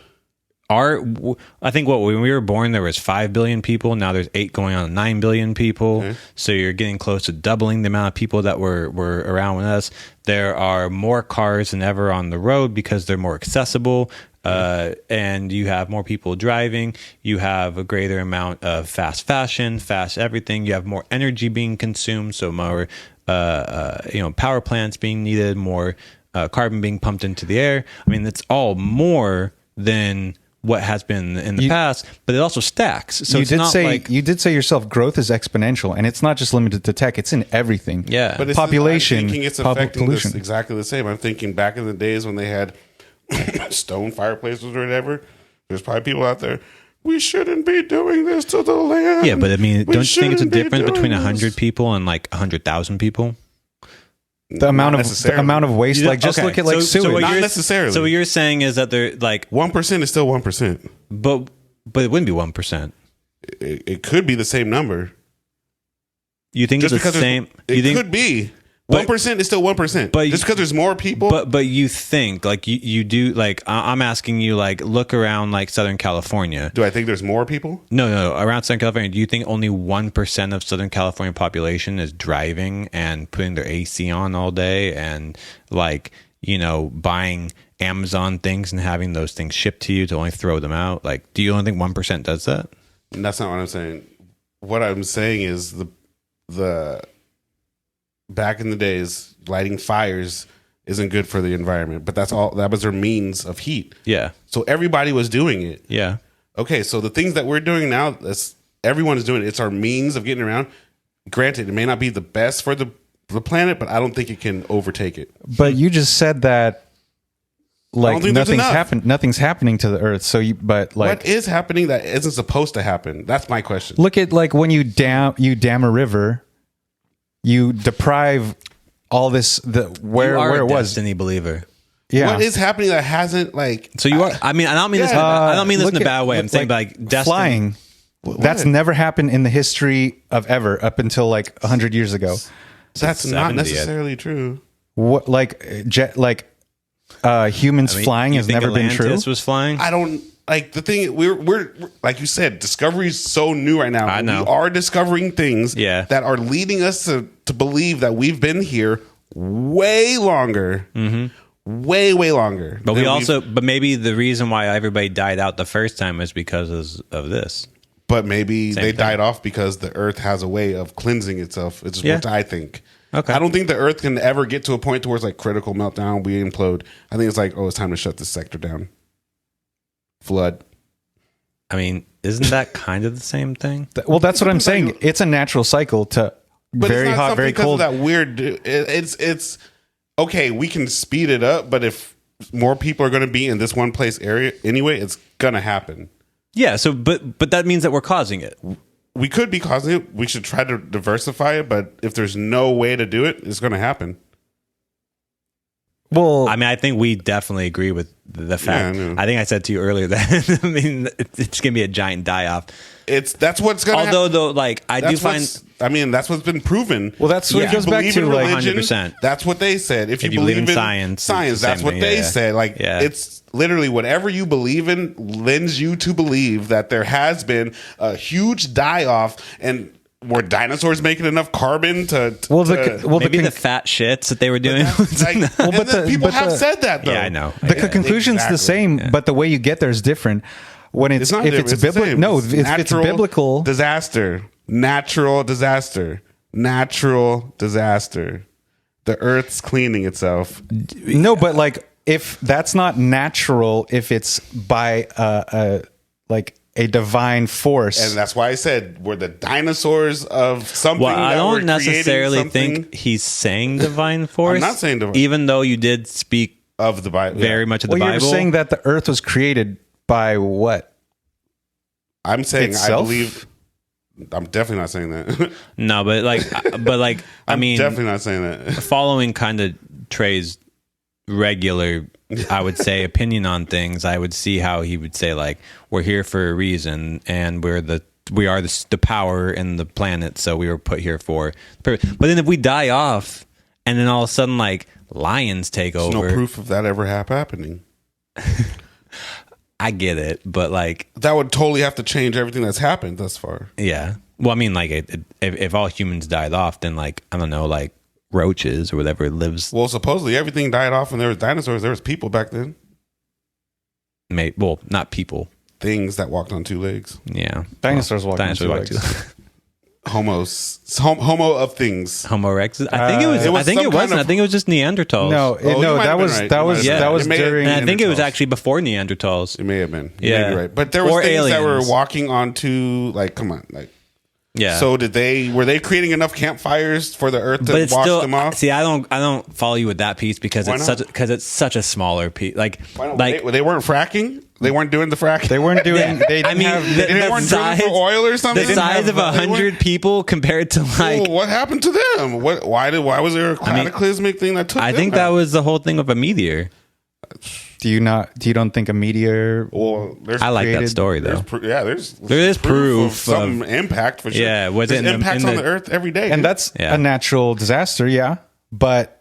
I think when we were born, there was 5 billion people. Now there's 8 going on 9 billion people. Okay. So you're getting close to doubling the amount of people that were around with us. There are more cars than ever on the road because they're more accessible. And you have more people driving. You have a greater amount of fast fashion, fast everything. You have more energy being consumed. So more, power plants being needed, more carbon being pumped into the air. I mean, it's all more than what has been in the past, but it also stacks. So you did say yourself, growth is exponential, and it's not just limited to tech; it's in everything. Yeah, but population, I'm thinking it's affecting this exactly the same. I'm thinking back in the days when they had stone fireplaces or whatever. There's probably people out there. We shouldn't be doing this to the land. Yeah, but I mean, don't you think it's a difference between 100 people and like 100,000 people? The amount of waste, like just look at like sewage. Not necessarily. So what you're saying is that they're like 1% is still 1%, but it wouldn't be 1%. It could be the same number. You think just it's the same? It could be 1% is still 1%. But just because there's more people. But you think like you do like I'm asking you like look around like Southern California. Do I think there's more people? No. Around Southern California, do you think only 1% of Southern California population is driving and putting their AC on all day and like buying Amazon things and having those things shipped to you to only throw them out? Like, do you only think 1% does that? That's not what I'm saying. What I'm saying is the back in the days, lighting fires isn't good for the environment, but that was their means of heat. Yeah. So everybody was doing it. Yeah. Okay, so the things that we're doing now, everyone is doing it. It's our means of getting around. Granted, it may not be the best for the planet, but I don't think it can overtake it. But you just said that like nothing's happening to the earth. So what is happening that isn't supposed to happen? That's my question. Look at like when you dam a river, you deprive all this where it was. Destiny believer. Yeah. What is happening that hasn't like? So you are. I mean, I don't mean this. I don't mean this in a bad way. I'm saying like destiny. Flying. That's never happened in the history of ever up until like 100 years ago. That's not necessarily true. What humans flying has never been true. Atlantis was flying. I don't. Like the thing, we're like you said, discovery is so new right now. I know. We are discovering things that are leading us to believe that we've been here way longer, way longer. But but maybe the reason why everybody died out the first time is because of this. But maybe they died off because the Earth has a way of cleansing itself. It's just what I think. Okay. I don't think the Earth can ever get to a point towards like critical meltdown. We implode. I think it's like, it's time to shut this sector down. Flood. I mean, isn't that kind of the same thing? Well, that's what I'm saying. It's a natural cycle to But very it's not hot, very because cold. of that weird. It's okay. We can speed it up, but if more people are going to be in this one place area anyway, it's going to happen. Yeah. So, but that means that we're causing it. We could be causing it. We should try to diversify it, but if there's no way to do it, it's going to happen. Well, I mean, I think we definitely agree with the fact. Yeah, I think I said to you earlier that I mean, it's gonna be a giant die off. That's what's going to happen. Although, though, like I do find, that's what's been proven. well, that's what Yeah. it goes back Believe to in like religion, 100%. That's what they said. If you believe in in science, it's the that's same what thing. they Yeah. said. Like Yeah. it's literally whatever you believe in lends you to believe that there has been a huge die off, and were dinosaurs making enough carbon to maybe the fat shits that they were doing. like, and but then the- people but have the- said that though. Yeah, I know. the conclusion's exactly. the same, but the way you get there is different. When it's, It's not if different. it's the biblical, same. no, It's if it's natural biblical, disaster, natural disaster, natural disaster. The Earth's cleaning itself. no, but like if that's not natural, if it's by like a divine force, And that's why I said we're the dinosaurs of something. Well, I that don't were creating necessarily something think he's saying divine force. not saying divine. even though you did speak of the Bible. very much of the well, Bible. you're saying that the earth was created by what? I'm saying Itself? I believe. I'm definitely not saying that. No, but like, I mean, definitely not saying that. following kind of Trey's regular, I would say, opinion on things, I would see how he would say like, we're here for a reason, and we are the power in the planet, so we were put here for. But then if we die off, and then all of a sudden like lions take There's over, no proof of that ever happening. I get it, but like, That would totally have to change everything that's happened thus far. yeah. Well, I mean, like, if all humans died off, then like, I don't know, like roaches or whatever lives. Well, supposedly everything died off, and there was dinosaurs. There was people back then. Well, not people. Things that walked on two legs. Yeah, Dinosaurs walk on Dinosaurs two walk legs. Homo of things. Homo erectus. I think it was. it was I think some it wasn't. kind of- I think it was just Neanderthals. No, you no, might that have been was right. that You was might have that been was right. It may have during. been- and I think it was Neanderthals. actually before Neanderthals. It may have been. You Yeah. may be right. But there was Or things that were aliens. walking onto, like, come on, like. Yeah. So were they creating enough campfires for the Earth to but it's wash still. them off? See, I don't follow you with that piece because Why it's not? it's such a smaller piece. Like Why not? like. they weren't fracking. They weren't doing the fracking. They weren't doing. They I didn't mean, have. the- They didn't They have weren't drilling for oil or something. The size of They weren't- 100 people compared to like. Well, what happened to them? Why was there a cataclysmic thing that took? I them think out? that was the whole thing of a meteor. Do you don't think a meteor? Well, there's I like that created- story though. there is proof of some impact for sure. Yeah, was there's it in the- impacts in on the- the Earth every day, And that's Yeah. a natural disaster, yeah. But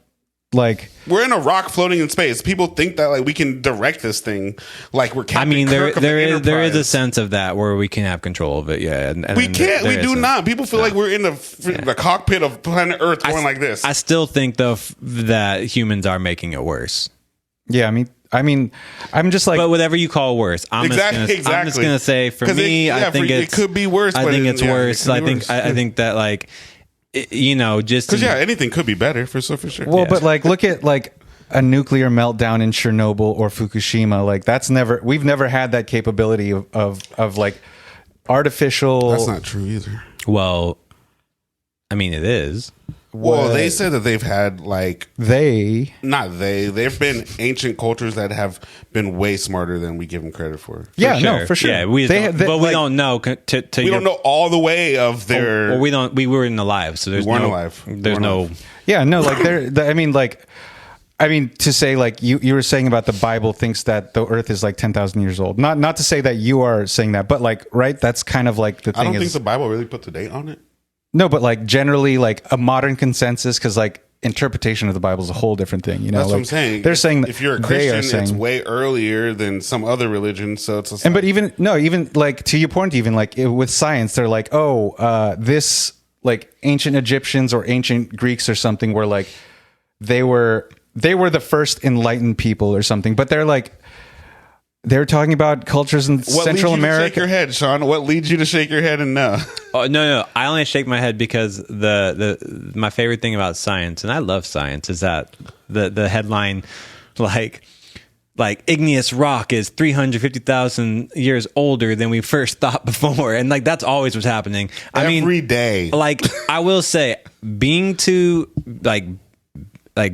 like, we're in a rock floating in space. People think that like we can direct this thing, like we're. I Captain mean, Kirk of the there is a Enterprise. sense of that where we can have control of it. Yeah, and We then can't. there We do isn't. not. People feel like we're in the cockpit of planet Earth, going like this. I still think though that humans are making it worse. yeah, I mean, I'm just like, But whatever you call worse, I'm just gonna say for 'Cause me, I think it could be worse. I but think it's yeah, worse. it could I be think worse. I think that like just Because anything could be better for sure. well, yeah. but like, look at like a nuclear meltdown in Chernobyl or Fukushima. Like, we've never had that capability of like artificial. That's not true either. well, I mean it is. Well, they said that they've had like They've been ancient cultures that have been way smarter than we give them credit for. yeah, sure. no, for sure. Yeah, we They- don't, they- but we like, don't know to We your, don't know all the way of their. or we weren't alive, so there's weren't no alive. We there's weren't no alive. Yeah, no, like I mean, to say like you were saying about the Bible thinks that the Earth is like 10,000 years old. Not to say that you are saying that, but like, right? That's kind of like the I thing don't think is the Bible really put the date on it. no, but like generally like a modern consensus because like interpretation of the Bible is a whole different thing. You know, That's like, what I'm saying. They're saying if you're a they are Christian, it's saying- way earlier than some other religion. So it's And but even like to your point, even like with science, they're like, this like ancient Egyptians or ancient Greeks or something were like they were the first enlightened people or something. But they're talking about cultures in what Central leads you to shake America. your head, Sean? What leads you to shake your head and no? Oh, no. I only shake my head because my favorite thing about science, and I love science, is that the headline, like like igneous rock is 350,000 years older than we first thought before. And like, that's always what's happening. Every day. Like, I will say, being to like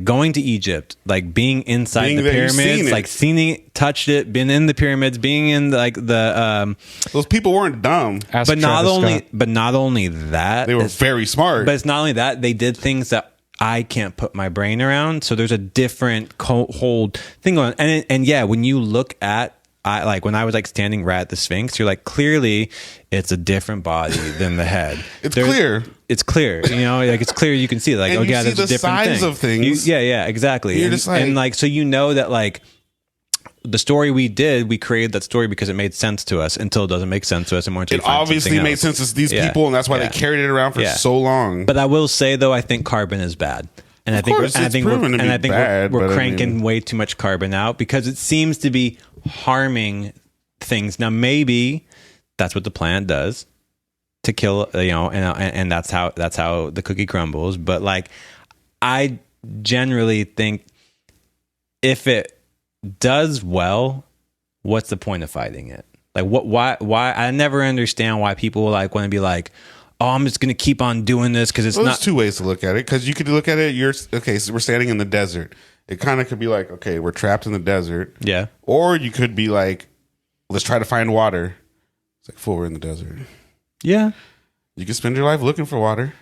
going to Egypt, like being inside the pyramids, like seen it, touched it, been in the pyramids, being in like the those people weren't dumb. but not only that, they were very smart. But it's not only that, they did things that I can't put my brain around. So there's a different whole thing going on. And yeah, when you look at, like when I was like standing right at the Sphinx, you're like, clearly it's a different body than the head. It's clear. It's clear, you know, like it's clear. You can see like, and oh you yeah, see there's the a different size thing. of things. Yeah, exactly. You're just like, and like, so you know that like the story we created that story because it made sense to us until it doesn't make sense to us anymore. It obviously made sense to these people, and that's why they carried it around for so long. But I will say though, I think carbon is bad. And I think we're cranking way too much carbon out because it seems to be harming things. Now maybe that's what the plant does to kill, you know, and that's how the cookie crumbles. But like, I generally think if it does well, what's the point of fighting it? Like why I never understand why people like want to be like, oh, I'm just going to keep on doing this because it's not. There's two ways to look at it. Because you could look at it, so we're standing in the desert. It kind of could be like, okay, we're trapped in the desert. Yeah. Or you could be like, let's try to find water. It's like, fool, we're in the desert. Yeah. You can spend your life looking for water.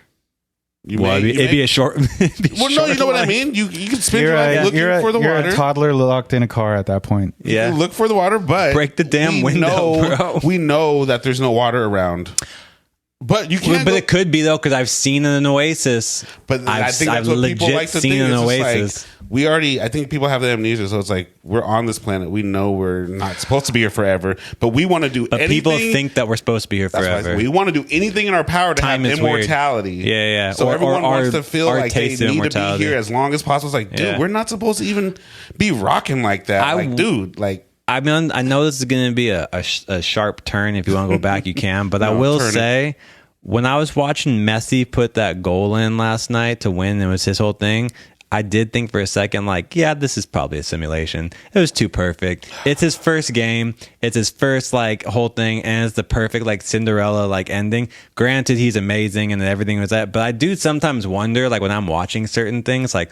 It'd be a short. Well, no, you know what I mean? You can spend your life looking for the water. You're a toddler locked in a car at that point. You can look for the water, but break the damn window, bro. We know that there's no water around. But you can't. But it could be though, because I've seen an oasis. But I think that's what people like to think. An oasis. Like, I think people have the amnesia, so it's like we're on this planet. We know we're not supposed to be here forever, but we want to do anything. People think that we're supposed to be here forever. We want to do anything in our power to have immortality. Weird. Yeah. So everyone wants to feel like they need to be here as long as possible. It's like, dude, we're not supposed to even be rocking like that. I mean, I know this is going to be a sharp turn. If you want to go back, you can. But I will say, when I was watching Messi put that goal in last night to win, it was his whole thing. I did think for a second, like, yeah, this is probably a simulation. It was too perfect. It's his first game. It's his first like whole thing, and it's the perfect like Cinderella like ending. Granted, he's amazing and everything was that, but I do sometimes wonder, like when I'm watching certain things, like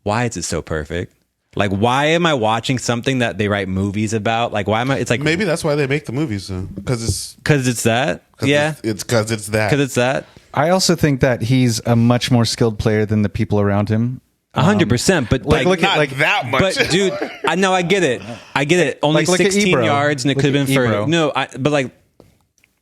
why is it so perfect? Like, why am I watching something that they write movies about? Like, why am I? It's like maybe that's why they make the movies, because it's that. Yeah, it's because it's that. Because it's that. I also think that he's a much more skilled player than the people around him. 100%, but like not that much. But dude, I know, I get it. Only 16 yards, and it could have been further. No, but like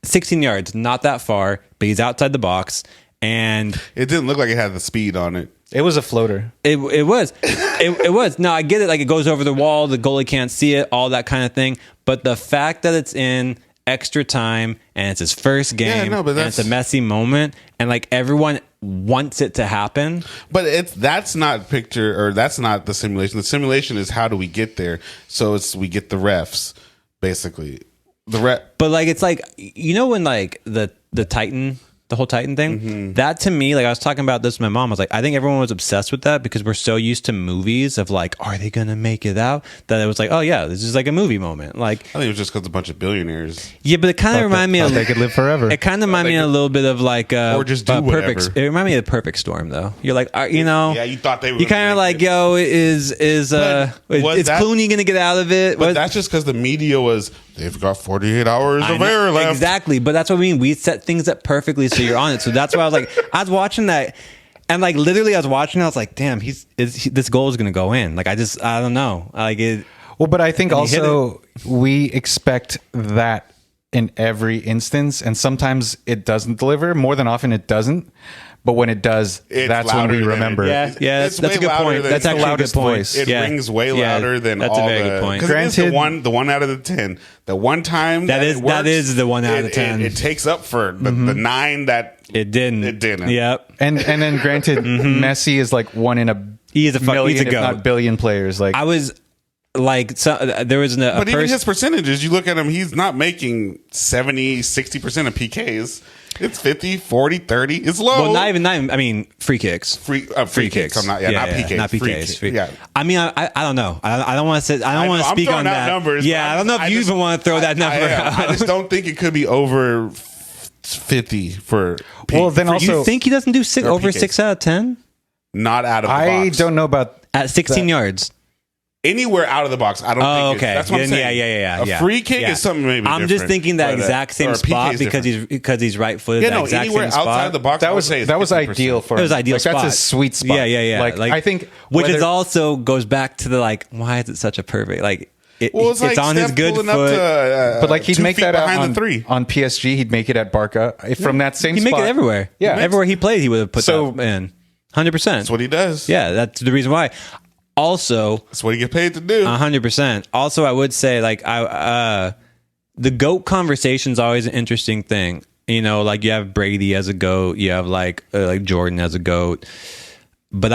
16 yards, not that far. But he's outside the box, and it didn't look like it had the speed on it. It was a floater. It was. It was. No, I get it. Like it goes over the wall, the goalie can't see it, all that kind of thing. But the fact that it's in extra time and it's his first game, and it's a messy moment, and like everyone wants it to happen. But that's not the simulation. The simulation is how do we get there? So we get the refs, basically. But like it's like, you know, when like the Titan. The whole Titan thing, that to me, like I was talking about this with my mom, I was like, I think everyone was obsessed with that because we're so used to movies of like, are they going to make it out? That it was like, oh yeah, this is like a movie moment. Like, I think it was just because a bunch of billionaires. Yeah, but it kind of reminded me of they could live forever. It kind of reminded me a little bit of like, or just do whatever. It reminded me of the Perfect Storm though. You're like, you know, yeah, you thought they were. You kind of like, yo, is Clooney going to get out of it? But that's just because the media was. They've got 48 hours of air left. Exactly. But that's what I mean. We set things up perfectly so you're on it. So that's why I was like, I was watching that. And like literally I was watching it. I was like, damn, this goal is going to go in. Like, I don't know. Like it. Well, but I think also we expect that in every instance. And sometimes it doesn't deliver. More than often it doesn't. But when it does, that's when we remember. Yeah, that's a good point. That's actually a good point. It rings way louder than all the... That's a very good point. Granted, the one out of the 10. The one time that is the 1 out of 10. It takes up for the 9 that... It didn't. Yep. And then granted, Messi is like one in a million, if not billion players. Like like there was but even his percentages, you look at him, he's not making 70-60% of PKs. It's 50, 40, 30. It's low. Well, not even. I mean, free kicks. Free kicks. I'm not. Yeah, not PKs. Not PKs. Free, yeah. I mean, I don't know. I don't want to say. I don't want to speak on that. Numbers, yeah, I don't know if you even want to throw that number out. I just don't think it could be over 50 for. Well, then also, you think he doesn't do over PKs. 6 out of 10? Not out of the box. I don't know about at 16 yards. Anywhere out of the box, I don't think. Okay, That's what I'm saying. Yeah. A free kick is something maybe. I'm just thinking that exact same spot because he's right footed. Yeah, no, anywhere outside the box. That was ideal for him. It was ideal spot. That's a sweet spot. Yeah. Like I think, which is also goes back to the why is it such a perfect it's like on his good foot. But like he'd make that out on PSG. He'd make it at Barca from that same. He'd spot. make it everywhere. Yeah, everywhere he played, he would have put that in. 100%. That's what he does. Yeah, that's the reason why. Also, that's what he get paid to do. 100%. Also, I would say the GOAT conversation is always an interesting thing. You know, like you have Brady as a GOAT, you have like Jordan as a GOAT. But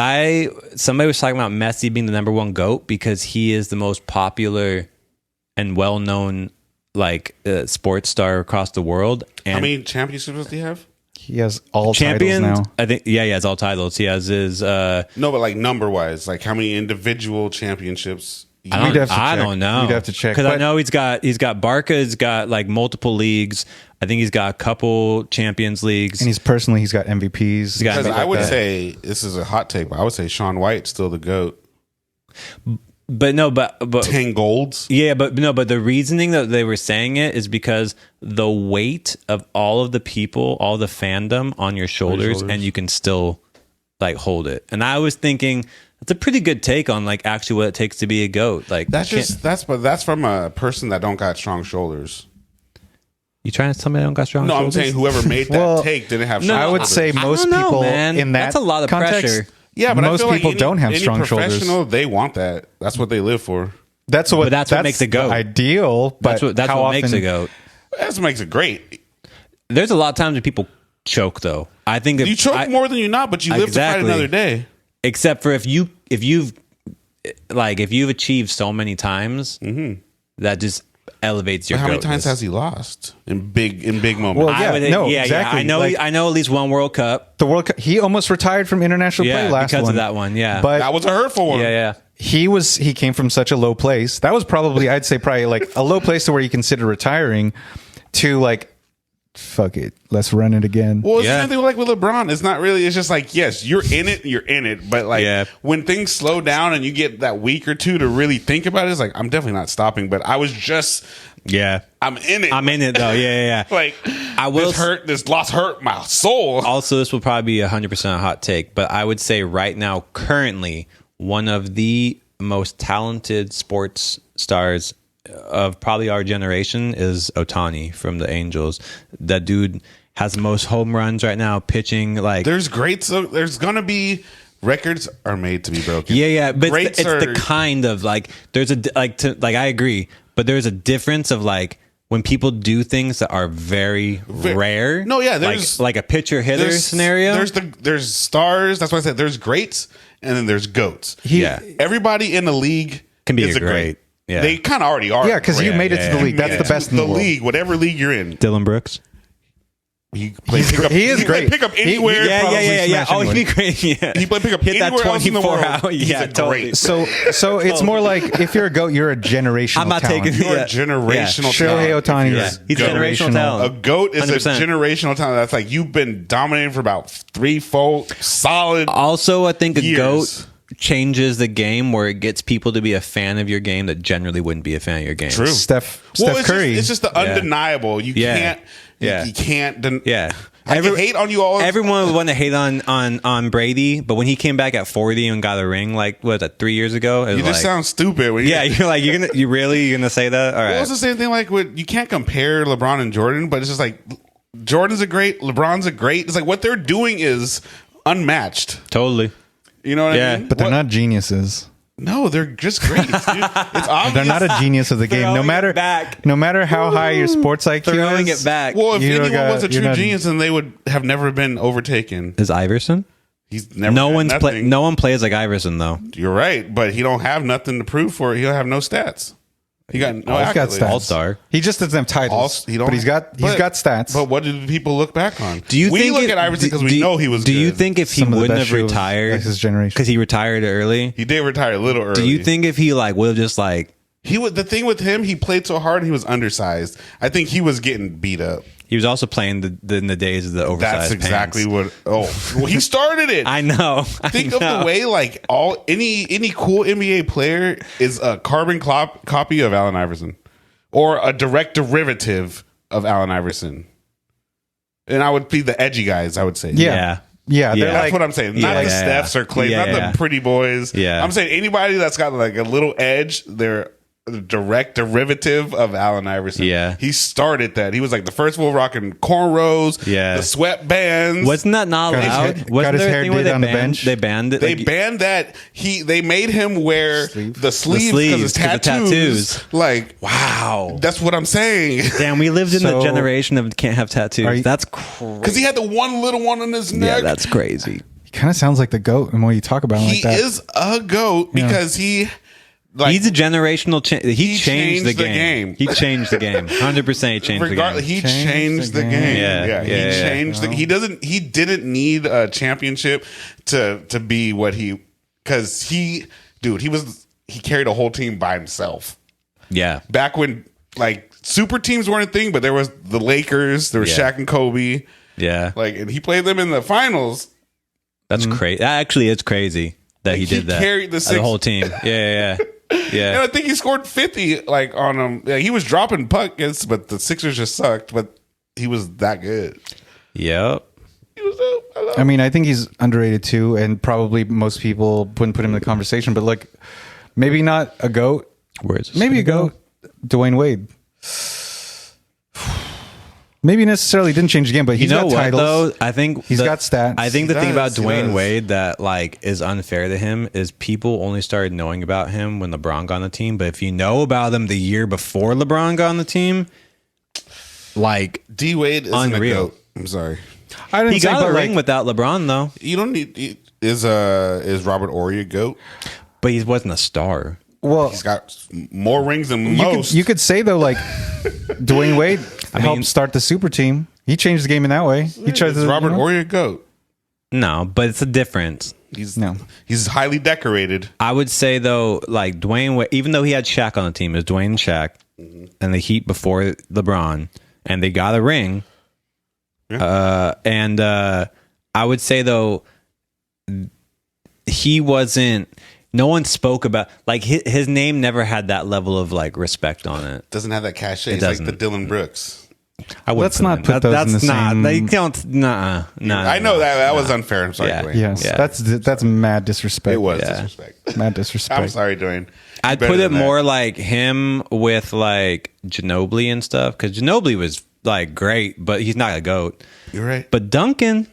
somebody was talking about Messi being the number one GOAT because he is the most popular and well-known sports star across the world. And how many championships does he have? He has all champions titles now. I think. Yeah, he has all titles. He has his. No, but number wise, how many individual championships? I don't know. We'd have to check because I know he's got Barca. He's got multiple leagues. I think he's got a couple Champions Leagues, and he's got MVPs. Because I would say this is a hot take, but I would say Shaun White's still the GOAT. But 10 golds. Yeah, but the reasoning that they were saying it is because the weight of all of the people, all the fandom on your shoulders, and you can still hold it. And I was thinking that's a pretty good take on actually what it takes to be a GOAT. That's from a person that don't got strong shoulders. You trying to tell me I don't got strong shoulders? No, I'm saying whoever made that take didn't have strong shoulders. I would say most people in that that's a lot of pressure. Yeah, but most people don't have strong shoulders. They want that. That's what they live for. That's what makes a GOAT. Ideal, but that's what makes a GOAT. That's what makes it great. There's a lot of times when people choke, though. I think you choke more than you not, but you live to fight another day. Except for if you've achieved so many times, that just elevates your. But how many GOATness. times has he lost in big moments? Well, exactly. I know at least one World Cup. The World Cup. He almost retired from international play last because one. of that one. Yeah, but that was a hurtful one. Yeah. He came from such a low place. That was probably a low place to where you consider retiring to fuck it, let's run it again. Well, it's the same thing with LeBron. It's not really. It's just yes, you're in it. But when things slow down and you get that week or two to really think about it, it's I'm definitely not stopping. But I was just I'm in it. I'm in it though. Yeah. I will. This loss hurt my soul. Also, this will probably be 100% a hot take, but I would say right now, currently, one of the most talented sports stars of probably our generation is Ohtani from the Angels. That dude has the most home runs right now, pitching there's great. So there's gonna be records are made to be broken. Yeah, but it's the kind of there's I agree, but there's a difference of when people do things that are very rare. No, yeah, there's a pitcher hitter scenario. There's stars. That's why I said there's greats and then there's GOATs. Everybody in the league can be a great. Yeah. They kind of already are. Yeah, because you made it to the league. That's the best in the world. League, whatever league you're in. Dylan Brooks. He is great. Pick up anywhere. Yeah. Oh, he'd be great. Yeah. He play pick up hit anywhere that else in the world. Out. Yeah, totally. So it's more if you're a GOAT, you're a generational. I'm not talent. taking. You're a generational talent. Shohei Ohtani. He's generational talent. A GOAT is 100%. a generational talent. That's you've been dominating for about 3-4 solid. Also, I think years. A GOAT changes the game where it gets people to be a fan of your game that generally wouldn't be a fan of your game. True. Steph Curry. It's just the undeniable. You can't. You can't. I can hate on you all. Everyone would want to hate on Brady, but when he came back at 40 and got a ring, what was that, 3 years ago? You just sound stupid. When you're you're gonna say that? All right. Well, it's the same thing. You can't compare LeBron and Jordan, but it's just Jordan's a great, LeBron's a great. It's what they're doing is unmatched. Totally. You know what I mean? But they're not geniuses. No, they're just great. Dude. It's obvious. They're not a genius of the game. No matter how high your sports IQ throwing is. it back. Well, if anyone was a true genius, then they would have never been overtaken. Is Iverson? He's never. No had one's nothing. no one plays like Iverson though. You're right, but he don't have nothing to prove for it. He don't have no stats. He got no He's got accolades. stats. All-star. He just doesn't have titles. But he's got stats. But what do people look back on? Do you we think look if- at Iverson because we do- know he was Do you good. think if he Some of the wouldn't best have shows retired of his generation. because he retired early? he did retire a little early? Do you think if he like would have just like he would? The thing with him, he played so hard, he was undersized. I think he was getting beat up. he was also playing in the days of the oversized That's exactly pants. what. Oh, well, he started it. I know. Think of the way like any cool NBA player is a carbon copy of Allen Iverson, or a direct derivative of Allen Iverson. And I would be the edgy guys. I would say, Yeah. Yeah, they're That's like, what I'm saying. Not the Yeah. Stephs or Clay, Yeah. not the pretty boys. Yeah. I'm saying anybody that's got like a little edge, they're a direct derivative of Allen Iverson. Yeah. He started that. He was like the first one rocking cornrows, Yeah. the sweatbands. Wasn't that not Got his allowed? hair- Wasn't got his there a hair thing where did on the bench? They banned it. They like, banned that. They made him wear the sleeves because of sleeves, 'cause of tattoos. Like, wow. that's what I'm saying. Damn, we lived in the So- generation of can't have Are tattoos. you- That's crazy. Because he had the one little one on his neck. Yeah, that's crazy. he kind of sounds like the GOAT and when you talk about him he like that. is a GOAT because he. Like, He's a generational change. He changed changed the the game. game. He changed the game. 100% he changed the regardless, game. he changed the game. Yeah, He yeah. changed. He doesn't. He didn't need a championship to be what he. Because he carried a whole team by himself. Yeah. Back when like super teams weren't a thing, but there was the Lakers, there was Yeah. Shaq and Kobe, Yeah. like, and he played them in the finals. That's crazy. That actually is crazy that he He did that. carried the As a whole team. Yeah. And Yeah. I think he scored 50 like on them. Yeah, he was dropping pucks, but the Sixers just sucked. But he was that good. Yep. He was dope. I love I mean, I think he's underrated too, and probably most people wouldn't put him in the conversation. But like, maybe not a GOAT, Where's maybe a GOAT. Dwayne Wade. Maybe necessarily didn't change the game, but You he's know got what titles. though? I think He's got stats. I think He the thing about does, he Dwayne does. Wade that like is unfair to him is people only started knowing about him when LeBron got on the team. But if you know about him the year before LeBron got on the team, like D Wade is Unreal. a GOAT. I'm sorry. I didn't he say, got but a like, ring without LeBron though, You don't need is Robert Horry a GOAT? but he wasn't a star. well, He's got more rings than you most. could say though, like Dwayne Wade helped start the super team. He changed the game in that way. He tried is to Robert Horry a GOAT? No, but it's a difference. He's highly decorated. I would say though, like Dwayne Wade, even though he had Shaq on the team, it was Dwayne and Shaq, and the Heat before LeBron, and they got a ring. And I would say though, he wasn't. No one spoke about like his name never had that level of like respect on it. Doesn't have that cachet. It He's like doesn't. the Dylan Brooks. I wouldn't Let's not put those in that's the not. same- They don't. Nah. I know that was unfair. I'm sorry, Yeah. Dwayne. Yes, Yeah. that's mad disrespect. It was Yeah. disrespect. mad disrespect. I'm sorry, Dwayne. I'd Better put it than that. more like him with like Ginobili and stuff because Ginobili was like great, but he's not a GOAT. You're right. But Duncan,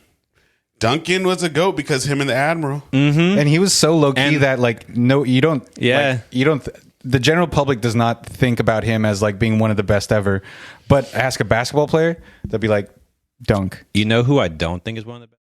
Was a GOAT because him and the Admiral. And he was so low key And- that like no, you don't. Yeah. like, you don't. The general public does not think about him as like being one of the best ever. But ask a basketball player, they'll be like, Dunk. you know who I don't think is one of the best.